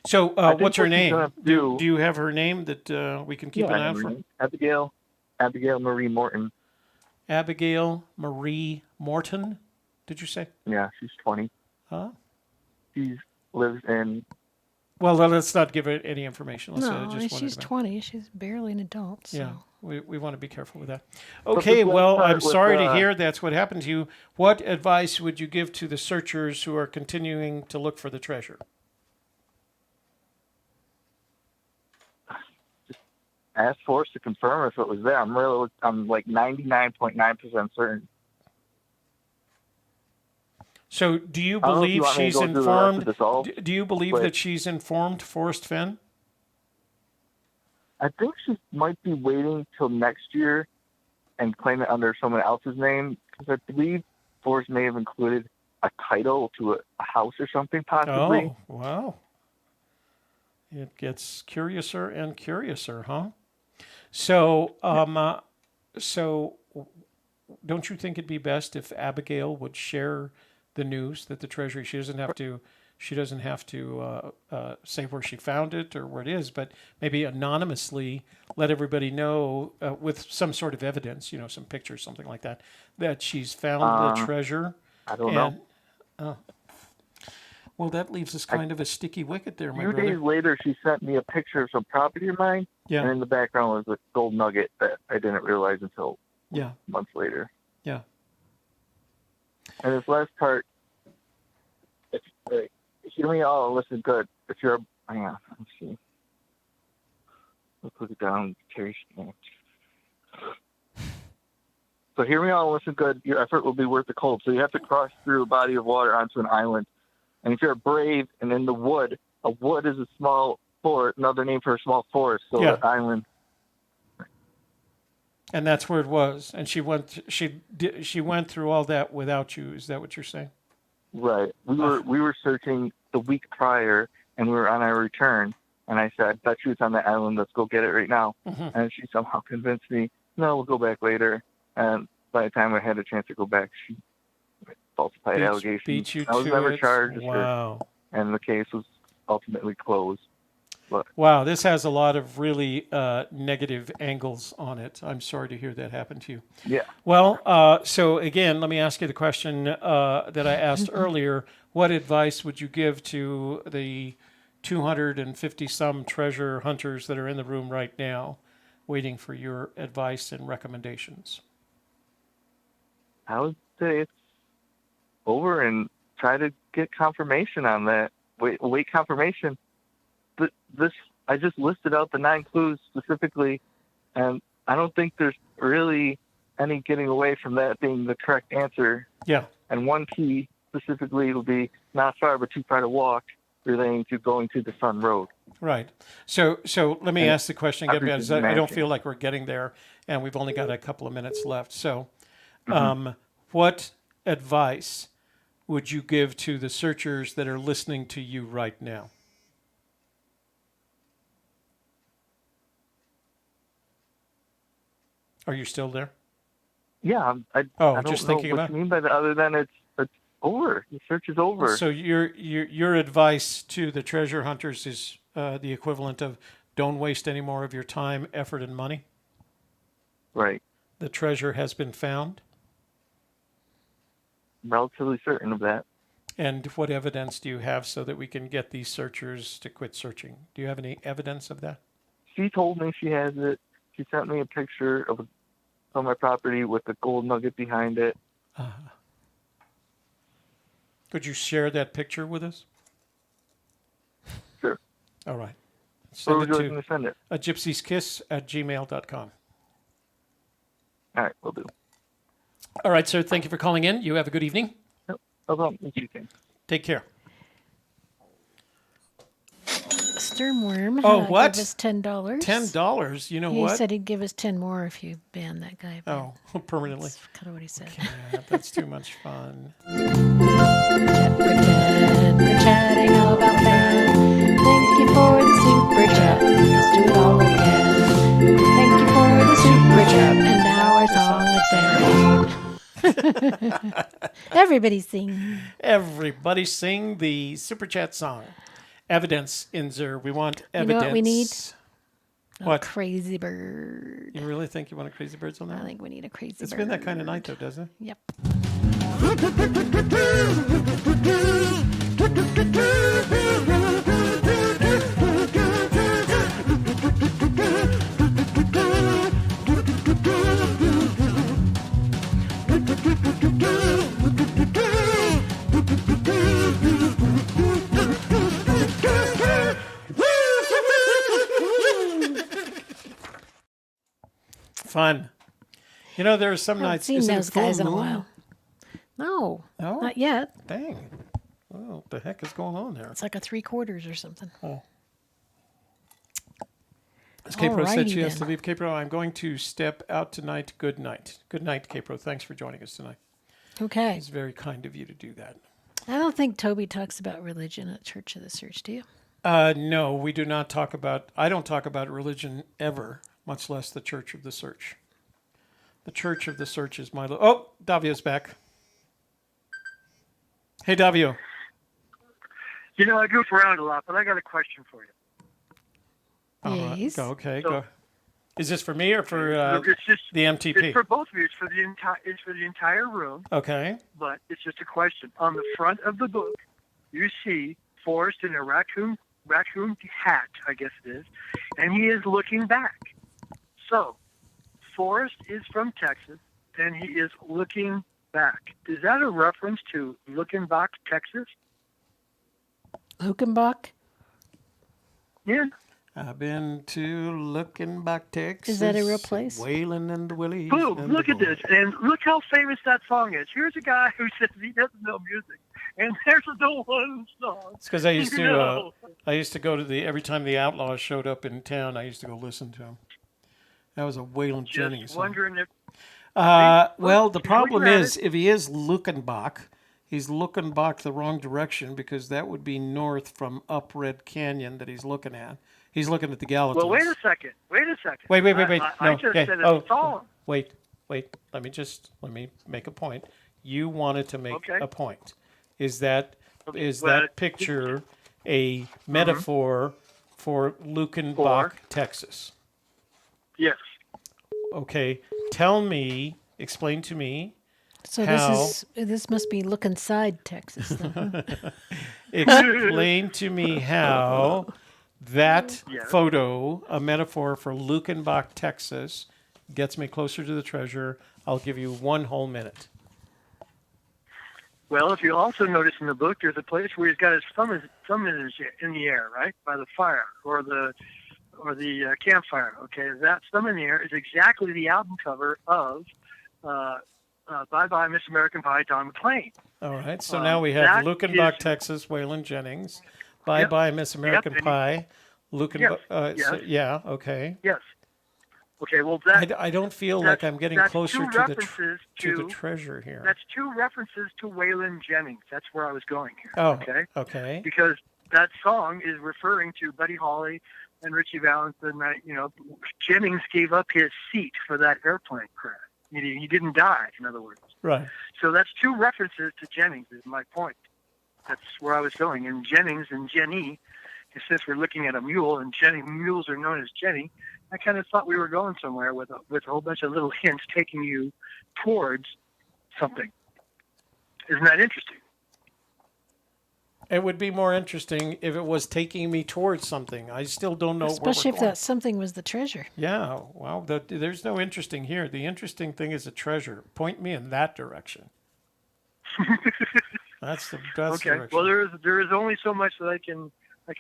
So what's her name? Do you have her name that we can keep an eye out for? Abigail Marie Morton. Abigail Marie Morton, did you say? Yeah, she's 20. Huh? She lives in... Well, let's not give it any information. She's 20. She's barely an adult. So. Yeah, we want to be careful with that. Okay, well, I'm sorry to hear that's what happened to you. What advice would you give to the searchers who are continuing to look for the treasure? Ask Forrest to confirm if it was there. I'm like 99.9% certain. So, do you believe she's informed? Do you believe that she's informed Forrest Fenn? I think she might be waiting till next year and claim it under someone else's name, because I believe Forrest may have included a title to a house or something, possibly. Oh, wow! It gets curiouser and curiouser, huh? So, so don't you think it'd be best if Abigail would share the news that the treasury? She doesn't have to say where she found it or where it is, but maybe anonymously let everybody know with some sort of evidence, some pictures, something like that, that she's found the treasure. I don't know. Well, that leaves us kind of a sticky wicket there, my brother. A few days later, she sent me a picture of some property of mine, and in the background was a gold nugget that I didn't realize until months later. Yeah. And this last part, if you hear me all, listen good. If you're, hang on, let's see. Let's put it down. So hear me all, listen good. Your effort will be worth the cold. So you have to cross through a body of water onto an island. And if you're a brave and in the wood, a wood is a small forest, another name for a small forest. So Yeah. an island. And that's where it was. And she went through all that without you. Is that what you're saying? Right. We were searching the week prior, and we were on our return. And I said, "I bet you it's on the island. Let's go get it right now." Mm-hmm. And she somehow convinced me, "No, we'll go back later." And by the time I had a chance to go back, she falsified allegations. Beat you I was to never it. charged. Wow. And the case was ultimately closed. But wow, this has a lot of really negative angles on it. I'm sorry to hear that happen to you. Yeah. Well, so again, let me ask you the question that I asked earlier. What advice would you give to the 250-some treasure hunters that are in the room right now, waiting for your advice and recommendations? I would say it's over and try to get confirmation on that. Wait confirmation. This I just listed out the 9 clues specifically, and I don't think there's really any getting away from that being the correct answer. Yeah. And one key specifically will be not far but too far to walk, relating to going to the Sun Road. Right. So let me ask the question again, because I don't feel like we're getting there, and we've only got a couple of minutes left. So, what advice would you give to the searchers that are listening to you right now? Are you still there? Yeah, I don't just know thinking what about you mean by that, other than it's over. The search is over. So your advice to the treasure hunters is the equivalent of don't waste any more of your time, effort, and money? Right. The treasure has been found? Relatively certain of that. And what evidence do you have so that we can get these searchers to quit searching? Do you have any evidence of that? She told me she has it. She sent me a picture of on my property with a gold nugget behind it. Could you share that picture with us? Sure. All right. Where Send would it you like me to send it? gypsyskiss@gmail.com. All right, will do. All right, sir. Thank you for calling in. You have a good evening. No problem. You too. Take care. Sternworm what? gave us $10. $10? You know he what? He said he'd give us 10 more if you banned that guy. Oh, permanently. That's kind of what he said. That's too much fun. For chatting all about that. Thank you for the super chat. Let's do it all again. Thank you for the super chat. And now our song is there. Everybody sing. Everybody sing the super chat song. Evidence, Inzer. We want evidence. You know what we need? What? A crazy bird. You really think you want a crazy bird on that? I think we need a crazy bird. It's been that kind of night, though, doesn't it? Yep. Fun. You know, there are some nights. I haven't seen those guys in a while. No, not yet. Dang. Well, what the heck is going on there? It's like a 3/4 or something. Oh. As Kpro said she has to leave. Kpro, I'm going to step out tonight. Good night. Good night, Kpro. Thanks for joining us tonight. Okay. It's very kind of you to do that. I don't think Toby talks about religion at Church of the Search, do you? No, we do not talk about, I don't talk about religion ever, much less the Church of the Search. The Church of the Search is my... Oh, Davio's back. Hey, Davio. You know, I goof around a lot, but I got a question for you. Yes. Go. Is this for me or for the MTP? It's for both of you. It's for the entire room. Okay. But it's just a question. On the front of the book, you see Forrest in a raccoon hat, I guess it is, and he is looking back. So, Forrest is from Texas, and he is looking back. Is that a reference to Lookenbach, Texas? Lookenbach? Yeah. I've been to Lookenbach, Texas. Is that a real place? Waylon and the Willies. Boom, look at this. And look how famous that song is. Here's a guy who says he doesn't know music. and there's the one song. It's because I used to go to every time the Outlaws showed up in town, I used to go listen to them. That was a Waylon Jennings Just wondering if. well, the problem is, if he is Luckenbach, he's Luckenbach the wrong direction because that would be north from up Red Canyon that he's looking at. He's looking at the Gallatins. Well, wait a second. Wait. I just said it's a song. Wait. Let me make a point. You wanted to make a point. Is that picture a metaphor for Luckenbach, Texas? Yes. Okay. Explain to me. So this must be look inside Texas. Then. Explain to me how that photo, a metaphor for Luckenbach, Texas, gets me closer to the treasure. I'll give you 1 whole minute. Well, if you also notice in the book, there's a place where he's got his thumb in the air, right, by the fire or the campfire. Okay, that thumb in the air is exactly the album cover of Bye Bye Miss American Pie, Don McLean. All right, so now we have Luckenbach, Texas, Waylon Jennings. Bye Bye Miss American Pie, Luckenbach. Okay. Yes. Okay, well, I don't feel like I'm getting closer to the treasure here. That's 2 references to Waylon Jennings. That's where I was going here. Oh, okay. Because that song is referring to Buddy Holly and Richie Valens. And Jennings gave up his seat for that airplane crash. He didn't die, in other words. Right. So that's 2 references to Jennings, is my point. That's where I was going. And Jennings and Jenny, since we're looking at a mule, and mules are known as Jenny, I kind of thought we were going somewhere with a whole bunch of little hints taking you towards something. Isn't that interesting? It would be more interesting if it was taking me towards something. I still don't know. Especially if that something was the treasure. Yeah. Well, there's no interesting here. The interesting thing is a treasure. Point me in that direction. That's the direction. Well, there is only so much that I can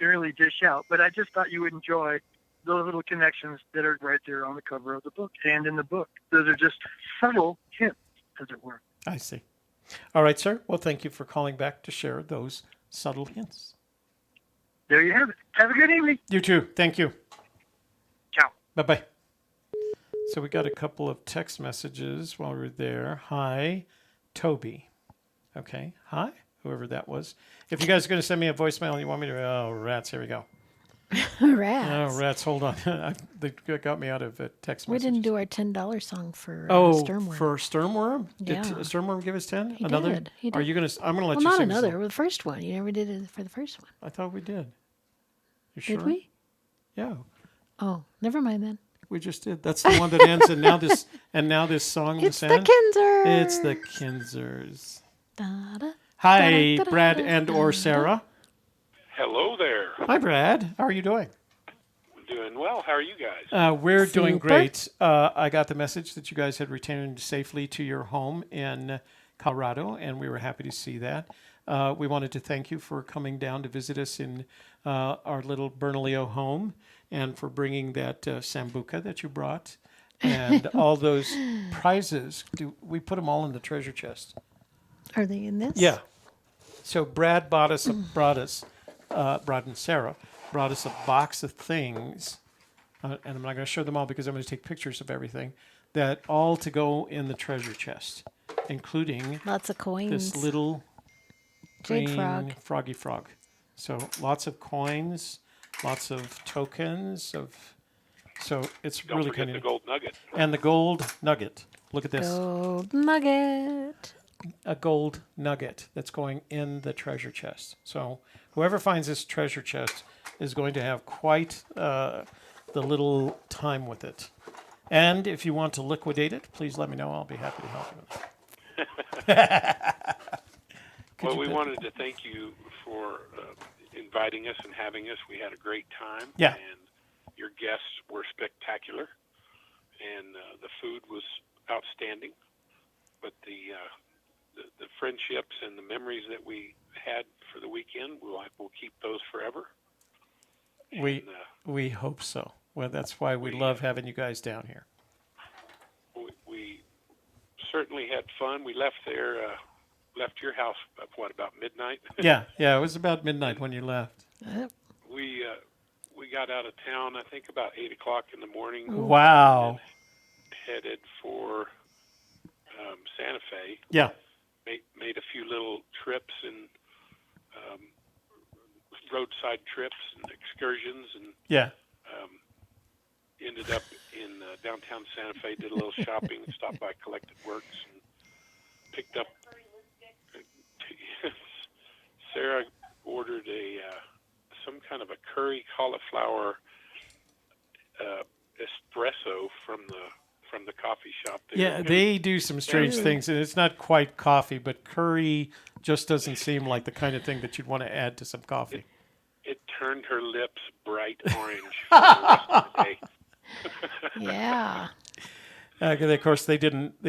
really dish out, but I just thought you would enjoy those little connections that are right there on the cover of the book and in the book. Those are just subtle hints, as it were. I see. All right, sir. Well, thank you for calling back to share those subtle hints. There you have it. Have a good evening. You too. Thank you. Ciao. Bye-bye. So we got a couple of text messages while we were there. Hi, Toby. Okay. Hi, whoever that was. If you guys are going to send me a voicemail and you want me to... Oh, rats. Here we go. Rats. Oh, rats. Hold on. They got me out of text messages. We didn't do our $10 song for Sturmworm. For Sturmworm? Yeah. Did Sturmworm give us 10? He another? Did. He did. Are you going to... I'm going to let you not sing another. Well, the first one. You never did it for the first one. I thought we did. You sure? Did we? Yeah. Oh, never mind then. We just did. That's the one that ends, and now this song. It's the Kinzers. It's the Kinzers. Da-da, Hi, da-da, Brad da-da, and or Sarah. Hello there. Hi, Brad. How are you doing? Doing well. How are you guys? We're doing great. I got the message that you guys had returned safely to your home in Colorado, and we were happy to see that. We wanted to thank you for coming down to visit us in our little Bernalillo home and for bringing that sambuca that you brought and all those prizes. We put them all in the treasure chest. Are they in this? Yeah. So Brad brought and Sarah brought us a box of things, and I'm not going to show them all because I'm going to take pictures of everything, that all to go in the treasure chest, including lots of coins. This little Jade green froggy frog. So lots of coins, lots of tokens so it's Don't really forget kind the of gold nugget. And the gold nugget. Look at this. Gold nugget. A gold nugget that's going in the treasure chest. So whoever finds this treasure chest is going to have quite the little time with it. And if you want to liquidate it, please let me know. I'll be happy to help you with it. Well, we wanted to thank you for inviting us and having us. We had a great time. Yeah. And your guests were spectacular. And the food was outstanding. But the friendships and the memories that we had for the weekend, we'll keep those forever. We hope so. Well, that's why we love having you guys down here. We certainly had fun. We left there left your house at about midnight? Yeah, it was about midnight when you left. We got out of town, I think about 8 o'clock in the morning. Wow. And headed for Santa Fe. Yeah. Made a few little trips and roadside trips and excursions, and ended up in downtown Santa Fe. Did a little shopping, stopped by Collected Works, and picked up. Sarah ordered some kind of a curry cauliflower espresso from the coffee shop there. They do some strange things, and it's not quite coffee, but curry just doesn't seem like the kind of thing that you'd want to add to some coffee. It turned her lips bright orange for the rest of the day. Yeah. Of course, they didn't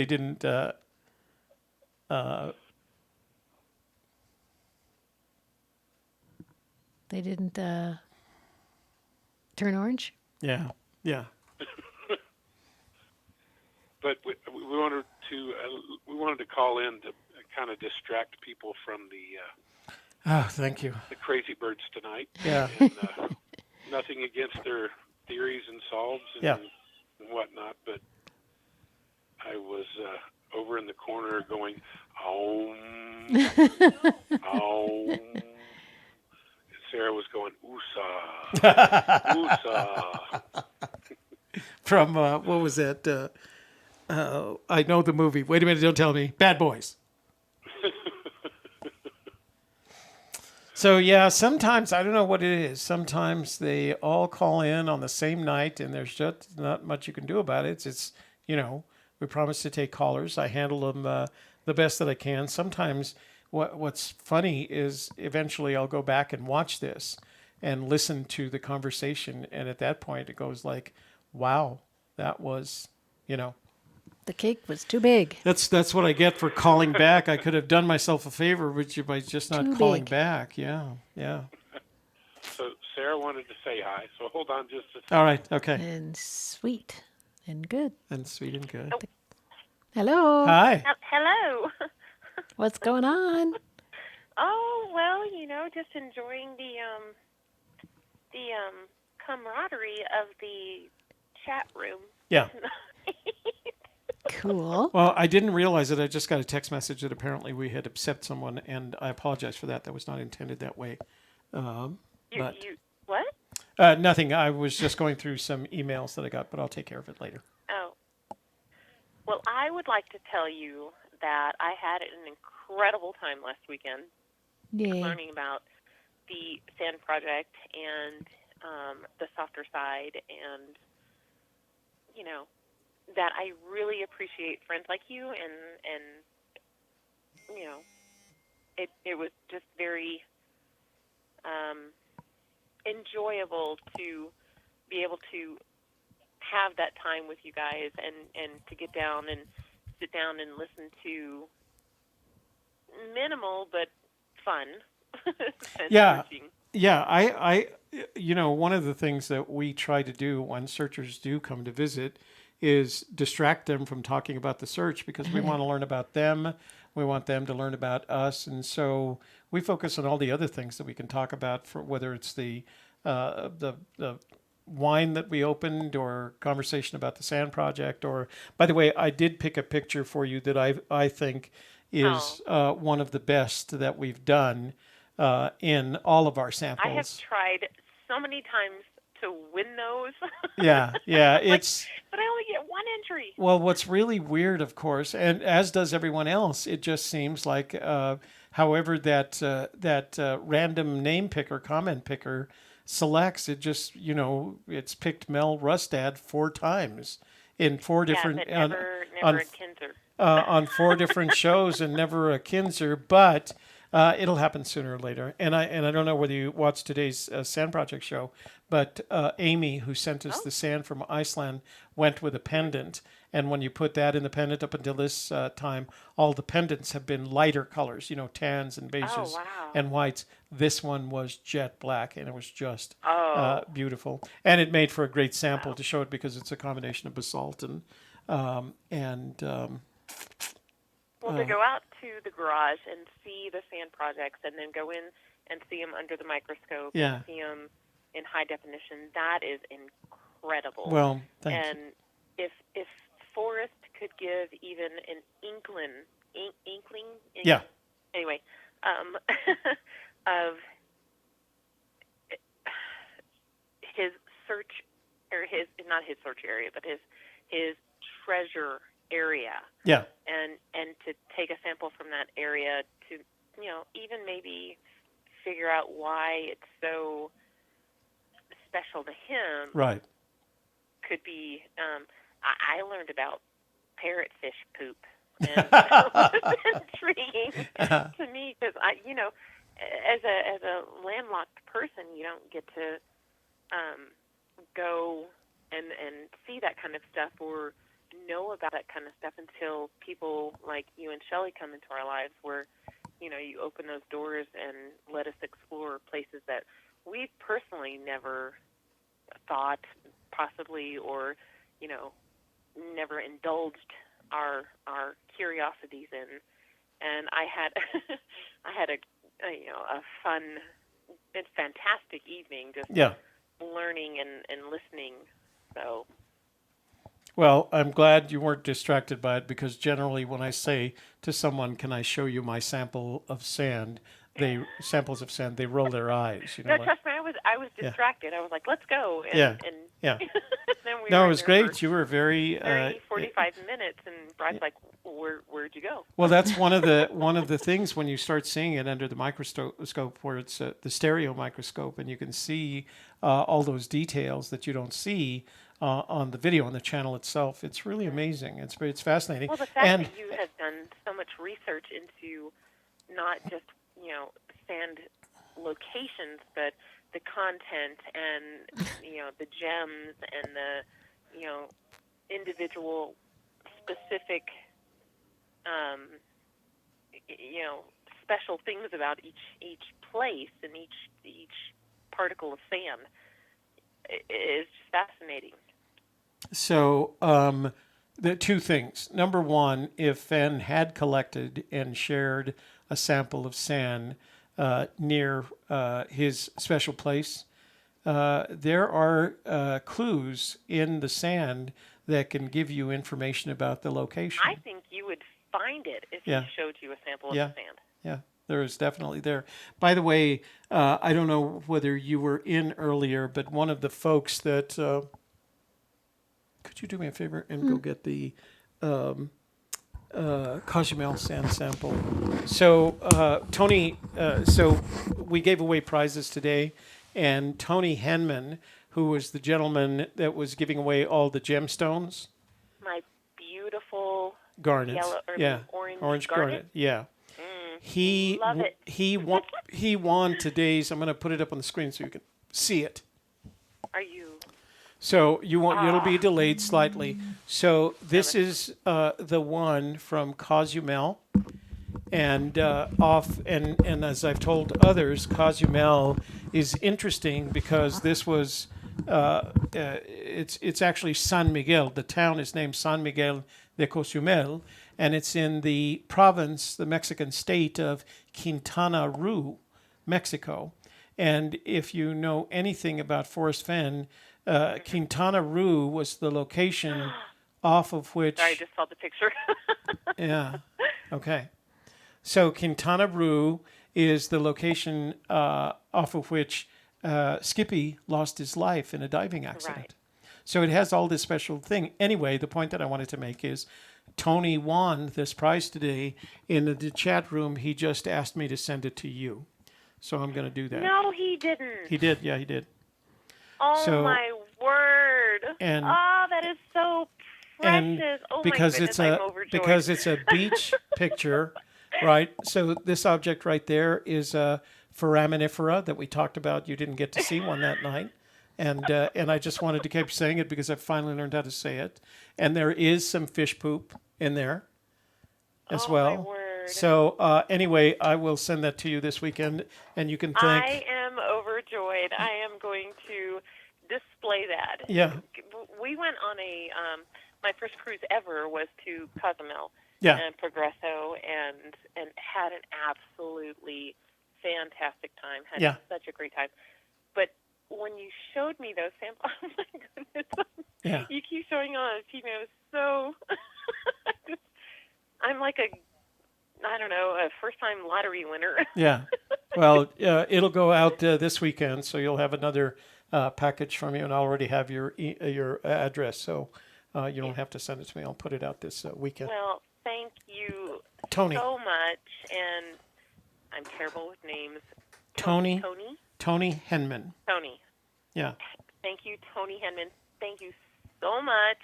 turn orange? Yeah. But we wanted to call in to kind of distract people from thank you. the crazy birds tonight. Yeah. And, nothing against their theories and solves and whatnot, but I was over in the corner going, Om. Sarah was going, Oosa, Oosa. From, what was that? I know the movie. Wait a minute, don't tell me. Bad Boys. So, sometimes, I don't know what it is. Sometimes they all call in on the same night, and there's just not much you can do about it. It's we promise to take callers. I handle them the best that I can. Sometimes what's funny is eventually I'll go back and watch this and listen to the conversation, and at that point it goes like, wow, that was, The cake was too big. That's what I get for calling back. I could have done myself a favor by just not calling back. Yeah. So Sarah wanted to say hi, so hold on just a second. All right, okay. And sweet and good. And sweet and good. Oh. Hello. Hi. Hello. What's going on? Oh, well, just enjoying the camaraderie of the chat room. Yeah. Cool. Well, I didn't realize it. I just got a text message that apparently we had upset someone, and I apologize for that. That was not intended that way. What? Nothing. I was just going through some emails that I got, but I'll take care of it later. Oh. Well, I would like to tell you that I had an incredible time last weekend learning about the sand project and the softer side, and that I really appreciate friends like you, and it was just very enjoyable to be able to have that time with you guys and to get down and sit down and listen to minimal but fun. Yeah. I one of the things that we try to do when searchers do come to visit is distract them from talking about the search, because we want to learn about them. We want them to learn about us. And so we focus on all the other things that we can talk about, for whether it's the wine that we opened, or conversation about the sand project. Or, by the way, I did pick a picture for you that I think is one of the best that we've done in all of our samples. I have tried so many times to win those. Yeah. It's. But I only get one entry. Well, what's really weird, of course, and as does everyone else, it just seems like, however that random name picker, comment picker selects, it just, it's picked Mel Rustad 4 times in 4 different but never a Kinzer. On 4 different shows, and never a Kinzer, but it'll happen sooner or later. And I don't know whether you watched today's Sand Project show, but Amy, who sent us the sand from Iceland, went with a pendant. And when you put that in the pendant, up until this time, all the pendants have been lighter colors, tans and beiges and whites. This one was jet black, and it was just beautiful. And it made for a great sample to show it, because it's a combination of basalt and Well, to go out to the garage and see the sand projects and then go in and see them under the microscope and see them in high definition, that is incredible. Well, thanks. And if Forrest could give even an inkling, anyway, of his search, or not his search area, but his treasure area. Yeah. And to take a sample from that area to, even maybe figure out why it's so special to him. Right. Could be, I learned about parrotfish poop. And that was intriguing to me because as a landlocked person, you don't get to go and see that kind of stuff or know about that kind of stuff until people like you and Shelley come into our lives, where you open those doors and let us explore places that we've personally never thought possibly, or never indulged our curiosities in. And I had a fun and fantastic evening just learning and listening. So. Well, I'm glad you weren't distracted by it, because generally when I say to someone, "Can I show you my samples of sand?" they roll their eyes. No, trust me, I was distracted. I was like, "Let's go." And, yeah. Then we No, it was great. You were very 45 minutes, and Brad's like, "Where'd you go?" Well, that's one of the things when you start seeing it under the microscope, where it's the stereo microscope, and you can see all those details that you don't see on the video on the channel itself. It's really amazing. It's fascinating. Well, the fact that you have done so much research into not just sand locations, but the content and the gems and the individual specific special things about each place and each particle of sand is just fascinating. So the two things. Number one, if Fenn had collected and shared a sample of sand near his special place, there are clues in the sand that can give you information about the location. I think you would find it if he showed you a sample of the sand. Yeah, there is definitely there. By the way, I don't know whether you were in earlier, but one of the folks that... could you do me a favor and go get the Cozumel sand sample? So, Tony, so we gave away prizes today, and Tony Henman, who was the gentleman that was giving away all the gemstones. My beautiful garnets. Yellow, orange garnet. Yeah. Love it. He won today's. I'm going to put it up on the screen so you can see it. Are you? So it'll be delayed slightly. So this is the one from Cozumel, and and as I've told others, Cozumel is interesting because this was it's actually San Miguel. The town is named San Miguel de Cozumel, and it's in the province, the Mexican state of Quintana Roo, Mexico. And if you know anything about Forrest Fenn, Quintana Roo was the location off of which... Sorry, I just saw the picture. Yeah. Okay. So Quintana Roo is the location off of which Skippy lost his life in a diving accident. Right. So it has all this special thing. Anyway, the point that I wanted to make is Tony won this prize today. In the chat room, he just asked me to send it to you. So I'm going to do that. No, he didn't. He did. Yeah, he did. Oh, my word. And, that is so precious. Oh, because my goodness, I'm overjoyed. Because it's a beach picture, right? So this object right there is a foraminifera that we talked about. You didn't get to see one that night. And I just wanted to keep saying it because I finally learned how to say it. And there is some fish poop in there as well. My word. So anyway, I will send that to you this weekend, and you can thank... I am overjoyed. I am going to display that. Yeah. We went on my first cruise ever was to Cozumel, and Progresso, and had an absolutely fantastic time. Had such a great time. But when you showed me those samples, oh my goodness, you keep showing on TV. I was so I'm like a first-time lottery winner. Yeah. Well, it'll go out this weekend, so you'll have another package from you, and I already have your address, so you don't have to send it to me. I'll put it out this weekend. Well, thank you Tony. so much, and I'm terrible with names. Tony Henman. Tony. Yeah. Thank you, Tony Henman. Thank you so much.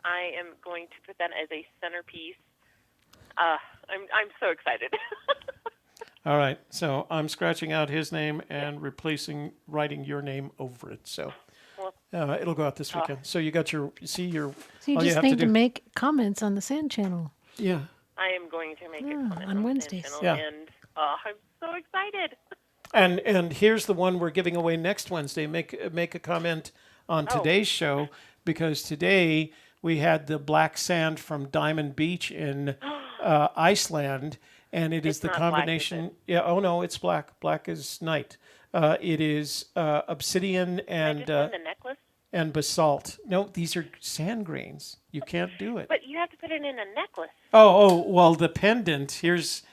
I am going to put that as a centerpiece. I'm so excited. All right. So I'm scratching out his name and writing your name over it. So it'll go out this weekend. So you got your. So you just need to make comments on the Sand Channel. Yeah. I am going to make a comment on Wednesdays. And I'm so excited. And here's the one we're giving away next Wednesday. Make a comment on today's show, because today we had the black sand from Diamond Beach in Iceland, and it's the combination. Black, Oh no, it's black. Black is night. It is obsidian and the necklace? And basalt. No, these are sand grains. You can't do it. But you have to put it in a necklace. Oh, well, the pendant. Here's.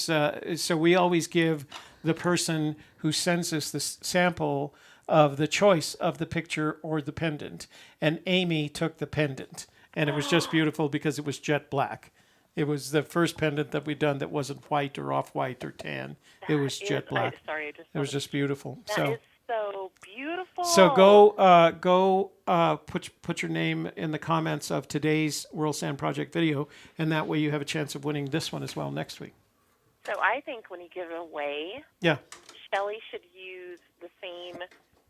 So we always give the person who sends us the sample of the choice of the picture or the pendant, and Amy took the pendant, and it was just beautiful because it was jet black. It was the first pendant that we'd done that wasn't white or off-white or tan. It was jet black. It was just beautiful. That is so beautiful. So go put your name in the comments of today's World Sand Project video, and that way you have a chance of winning this one as well next week. So I think when you give it away, Shelley should use the same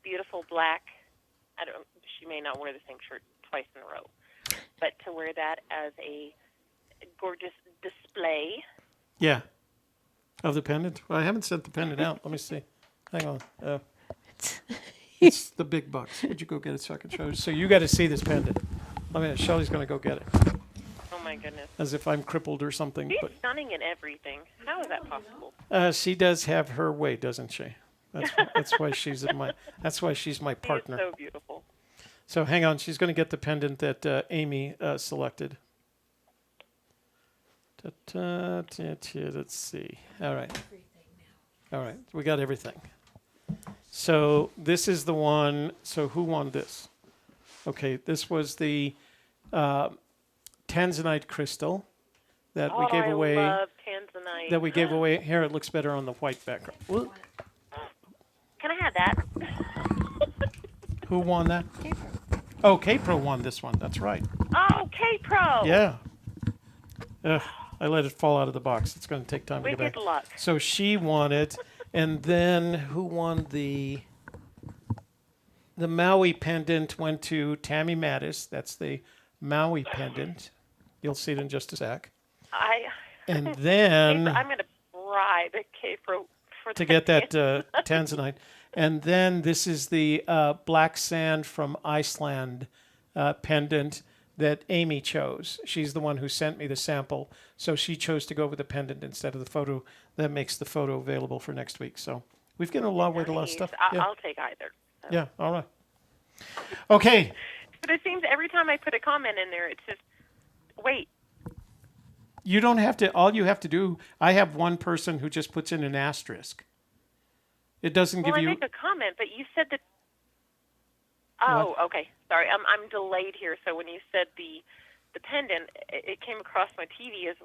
beautiful black. She may not wear the same shirt twice in a row, but to wear that as a gorgeous display. Yeah. Of the pendant? Well, I haven't sent the pendant out. Let me see. Hang on. It's the big bucks. Would you go get it so I can show you? So you got to see this pendant. Shelley's going to go get it. Oh my goodness. As if I'm crippled or something. She's stunning in everything. How is that possible? She does have her way, doesn't she? That's why she's my partner. She is so beautiful. So hang on, she's going to get the pendant that Amy selected. Let's see. All right, we got everything. So this is the one. So who won this? Okay, this was the Tanzanite crystal that we gave away. I love Tanzanite. That we gave away. Here, it looks better on the white background. Ooh. Can I have that? Who won that? K-Pro. Oh, K-Pro won this one. That's right. Oh, K-Pro. Yeah. I let it fall out of the box. It's going to take time to get back. Wicked luck. So she won it. And then who won the Maui pendant went to Tammy Mattis. That's the Maui pendant. You'll see it in just a sec. And then I'm going to bribe K-Pro to get that Tanzanite. And then this is the black sand from Iceland pendant that Amy chose. She's the one who sent me the sample, so she chose to go with the pendant instead of the photo. That makes the photo available for next week. So we've given a lot of stuff. I'll take either. So. Yeah, all right. Okay. But it seems every time I put a comment in there, it's just, wait. You don't have to, all you have to do, I have one person who just puts in an asterisk. It doesn't give you... Well, I make a comment, but you said that... Oh, what? Okay. Sorry, I'm delayed here. So when you said the pendant, it came across my TV as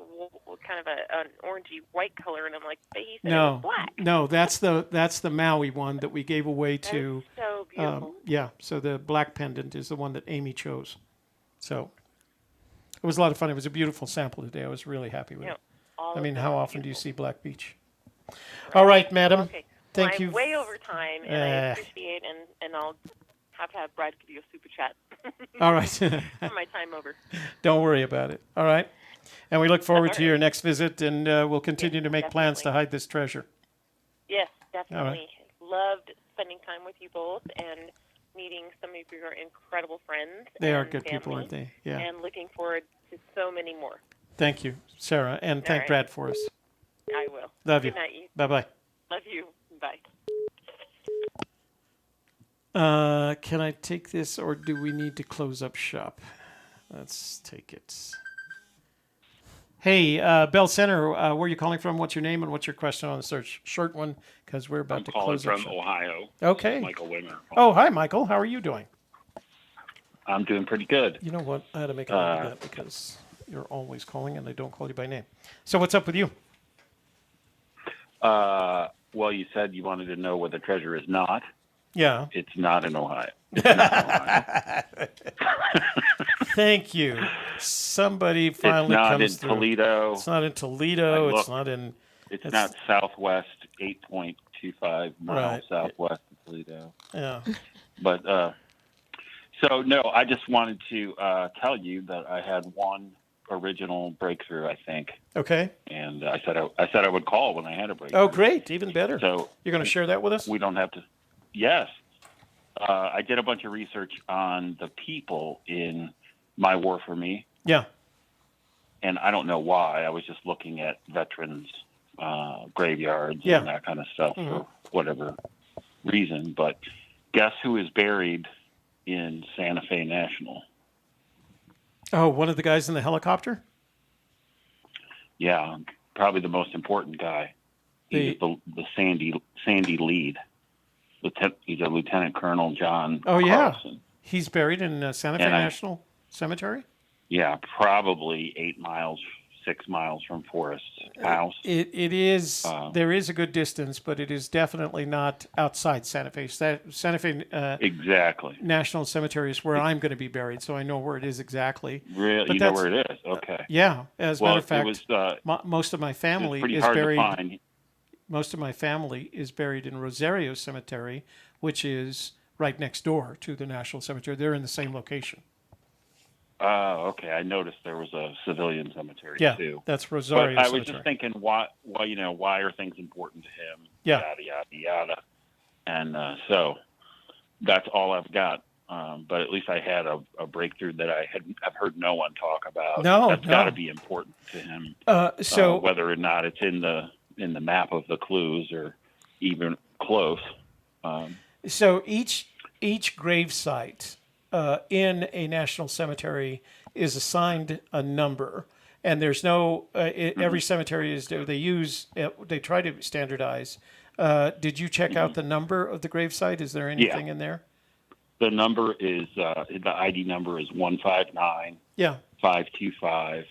kind of an orangey white color, and I'm like, but he said it was black. No, that's the Maui one that we gave away to... That's so beautiful. Yeah, so the black pendant is the one that Amy chose. So it was a lot of fun. It was a beautiful sample today. I was really happy with it. I mean, how often do you see Black Beach? Right. All right, madam. Okay. Thank you. I'm way over time, and I appreciate and I'll have to have Brad give you a super chat. All right. For my time over. Don't worry about it. All right. And we look forward to your next visit, and we'll continue to make plans to hide this treasure. Yes, definitely. Right. Loved spending time with you both and meeting some of your incredible friends. They are good people, aren't they? Yeah. And looking forward to so many more. Thank you, Sarah, and thank right. Brad for us. I will. Love you. Good night, you. Bye-bye. Love you. Bye. Can I take this, or do we need to close up shop? Let's take it. Hey, Bell Center, where are you calling from? What's your name and what's your question on the search? Short one, because we're about to close up shop. I'm calling from Ohio. Okay. Michael Wimmer. Oh, hi, Michael. How are you doing? I'm doing pretty good. You know what? I had to make a note of that because you're always calling and I don't call you by name. So what's up with you? Well, you said you wanted to know what the treasure is not. Yeah. It's not in Ohio. It's not in Ohio. Thank you. Somebody finally comes through. Toledo. It's not in Toledo. It's not in. It's not southwest, 8.25 miles southwest of Toledo. Yeah. But so no, I just wanted to tell you that I had one original breakthrough, I think. Okay. And I said I would call when I had a breakthrough. Oh, great! Even better. So you're going to share that with us? We don't have to. Yes. I did a bunch of research on the people in My War for Me. Yeah. And I don't know why. I was just looking at veterans' graveyards and that kind of stuff for whatever reason. But guess who is buried in Santa Fe National? Oh, one of the guys in the helicopter? Yeah, probably the most important guy. He's the Sandy Lead. He's a Lieutenant Colonel John Carlson. Yeah. He's buried in Santa Fe National Cemetery? Yeah, probably 6 miles from Forrest's house. It is. There is a good distance, but it is definitely not outside Santa Fe. Santa Fe exactly. National Cemetery is where I'm going to be buried, so I know where it is exactly. Really, you know where it is? Okay. Yeah, as a matter of fact, it was, most of my family is buried. To find. Most of my family is buried in Rosario Cemetery, which is right next door to the National Cemetery. They're in the same location. Oh, okay. I noticed there was a civilian cemetery too. That's Rosario Cemetery. I was just thinking, why are things important to him? Yeah. Yada yada yada. And so that's all I've got. But at least I had a breakthrough that I've heard no one talk about. That's got to be important to him. So whether or not it's in the map of the clues or even close. So each grave site in a national cemetery is assigned a number, and there's no every cemetery is they try to standardize. Did you check out the number of the grave site? Is there anything in there? The number is the ID number is 159. 525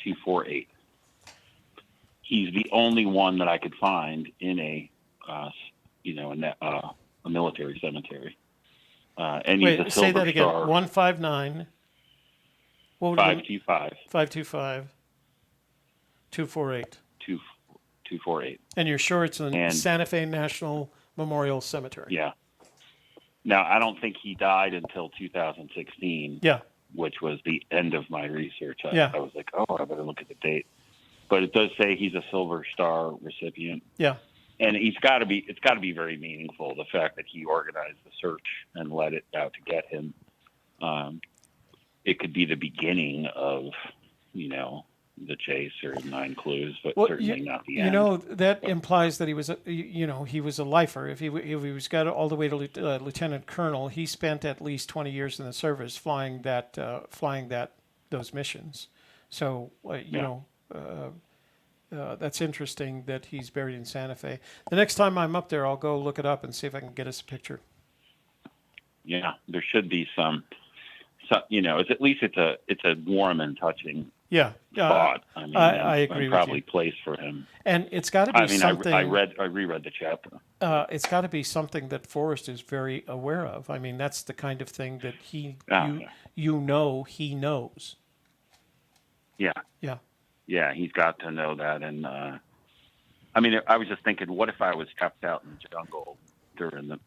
248. He's the only one that I could find in a military cemetery. And he's a Silver say that again. Star. 159. 525. 525. 248. 248. And you're sure it's in Santa Fe National Memorial Cemetery? Yeah. Now, I don't think he died until 2016. Yeah. Which was the end of my research. Yeah. I was like, I better look at the date. But it does say he's a Silver Star recipient. Yeah. And it's got to be very meaningful, the fact that he organized the search and let it out to get him. It could be the beginning of, the chase or 9 clues, but certainly not the end. That implies that he was, he was a lifer. If he was got all the way to Lieutenant Colonel, he spent at least 20 years in the service flying those missions. So, that's interesting that he's buried in Santa Fe. The next time I'm up there, I'll go look it up and see if I can get us a picture. Yeah, there should be some it's at least it's a warm and touching spot. I agree with probably you. place for him. And it's got to be something. I reread the chapter. It's got to be something that Forrest is very aware of. I mean, that's the kind of thing that he knows. Yeah. Yeah. Yeah, he's got to know that. And I was just thinking, what if I was trapped out in the jungle during a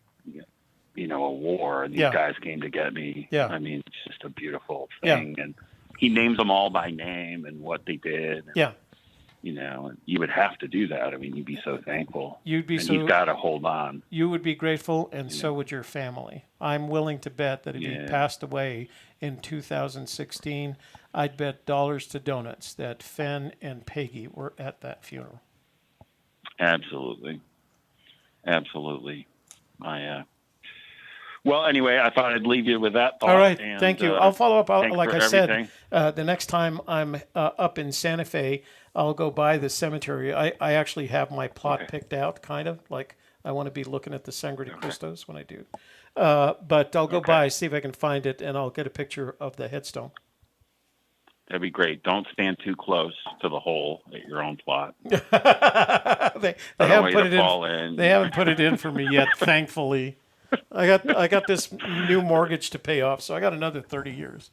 war, and these guys came to get me? Yeah. I mean, it's just a beautiful thing. Yeah. And he names them all by name and what they did. And, and you would have to do that. I mean, you'd be so thankful. He's got to hold on. You would be grateful, and so would your family. I'm willing to bet that if he passed away in 2016, I'd bet dollars to donuts that Fenn and Peggy were at that funeral. Absolutely. Well, anyway, I thought I'd leave you with that thought. All right. And, thank you. I'll follow up. Like I said, everything. the next time I'm up in Santa Fe, I'll go by the cemetery. I actually have my plot picked out, kind of. Like, I want to be looking at the Sangre de Cristos when I do. But I'll go by, see if I can find it, and I'll get a picture of the headstone. That'd be great. Don't stand too close to the hole at your own plot. They haven't put it in. They haven't put it in for me yet, thankfully. I got this new mortgage to pay off, so I got another 30 years.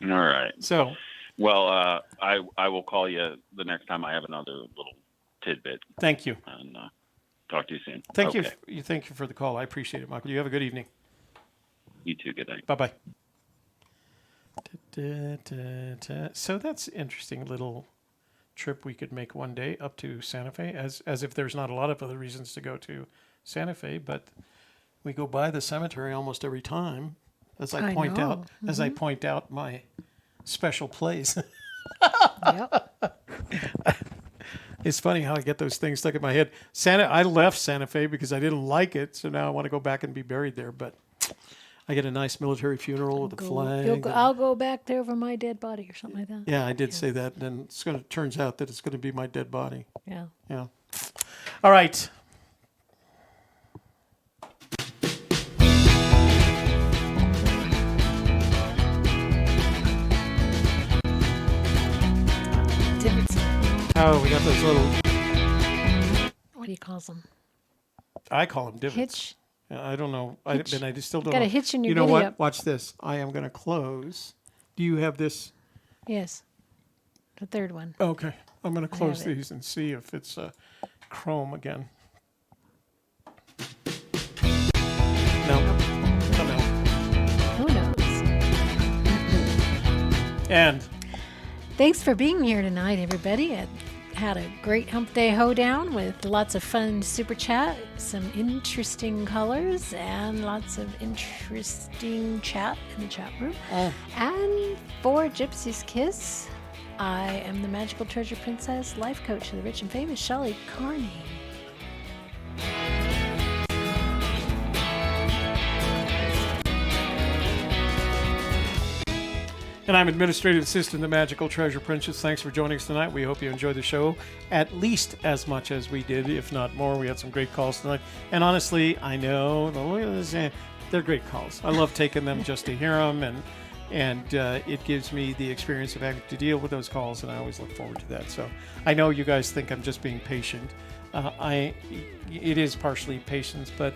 All right. So, well, I will call you the next time I have another little tidbit. Thank you. And talk to you soon. Thank you. Thank you for the call. I appreciate it, Michael. You have a good evening. You too. Good night. Bye-bye. So that's an interesting little trip we could make one day up to Santa Fe, as if there's not a lot of other reasons to go to Santa Fe, but we go by the cemetery almost every time, as I point out my special place. Yep. It's funny how I get those things stuck in my head. I left Santa Fe because I didn't like it, so now I want to go back and be buried there, but I get a nice military funeral with a flag. I'll go back there for my dead body or something like that. Yeah, I did say that. And turns out that it's going to be my dead body. Yeah. Yeah. All right. Divots. Oh, we got those little... What do you call them? I call them divots. Hitch. I don't know. I still don't know. Got a hitch in your You know giddy what? up. Watch this. I am going to close. Do you have this? Yes. The third one. Okay. I'm going to close have it. these and see if it's chrome again. No. Oh, no. Who knows? And thanks for being here tonight, everybody. I had a great Hump Day Hoedown with lots of fun super chat, some interesting colors, and lots of interesting chat in the chat room. And for Gypsy's Kiss, I am the Magical Treasure Princess life coach of the rich and famous Shelley Carney. And I'm Administrative Assistant, the Magical Treasure Princess. Thanks for joining us tonight. We hope you enjoyed the show at least as much as we did, if not more. We had some great calls tonight. And honestly, I know, they're great calls. I love taking them just to hear them, and it gives me the experience of having to deal with those calls, and I always look forward to that. So I know you guys think I'm just being patient. It is partially patience, but,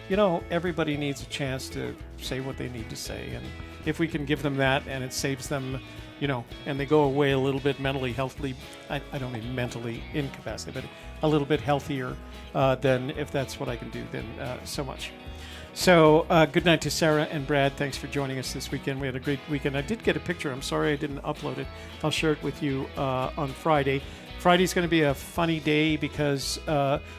everybody needs a chance to say what they need to say, and if we can give them that and it saves them, and they go away a little bit mentally healthy, I don't mean mentally incapacitated, but a little bit healthier, then if that's what I can do, then so much. So good night to Sarah and Brad. Thanks for joining us this weekend. We had a great weekend. I did get a picture. I'm sorry I didn't upload it. I'll share it with you on Friday. Friday's going to be a funny day because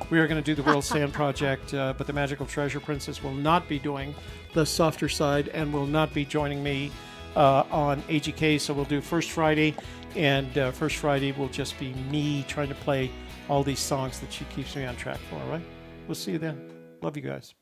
we are going to do the World Sand Project, but the Magical Treasure Princess will not be doing the softer side and will not be joining me on AGK. So we'll do First Friday, and First Friday will just be me trying to play all these songs that she keeps me on track for. All right? We'll see you then. Love you guys.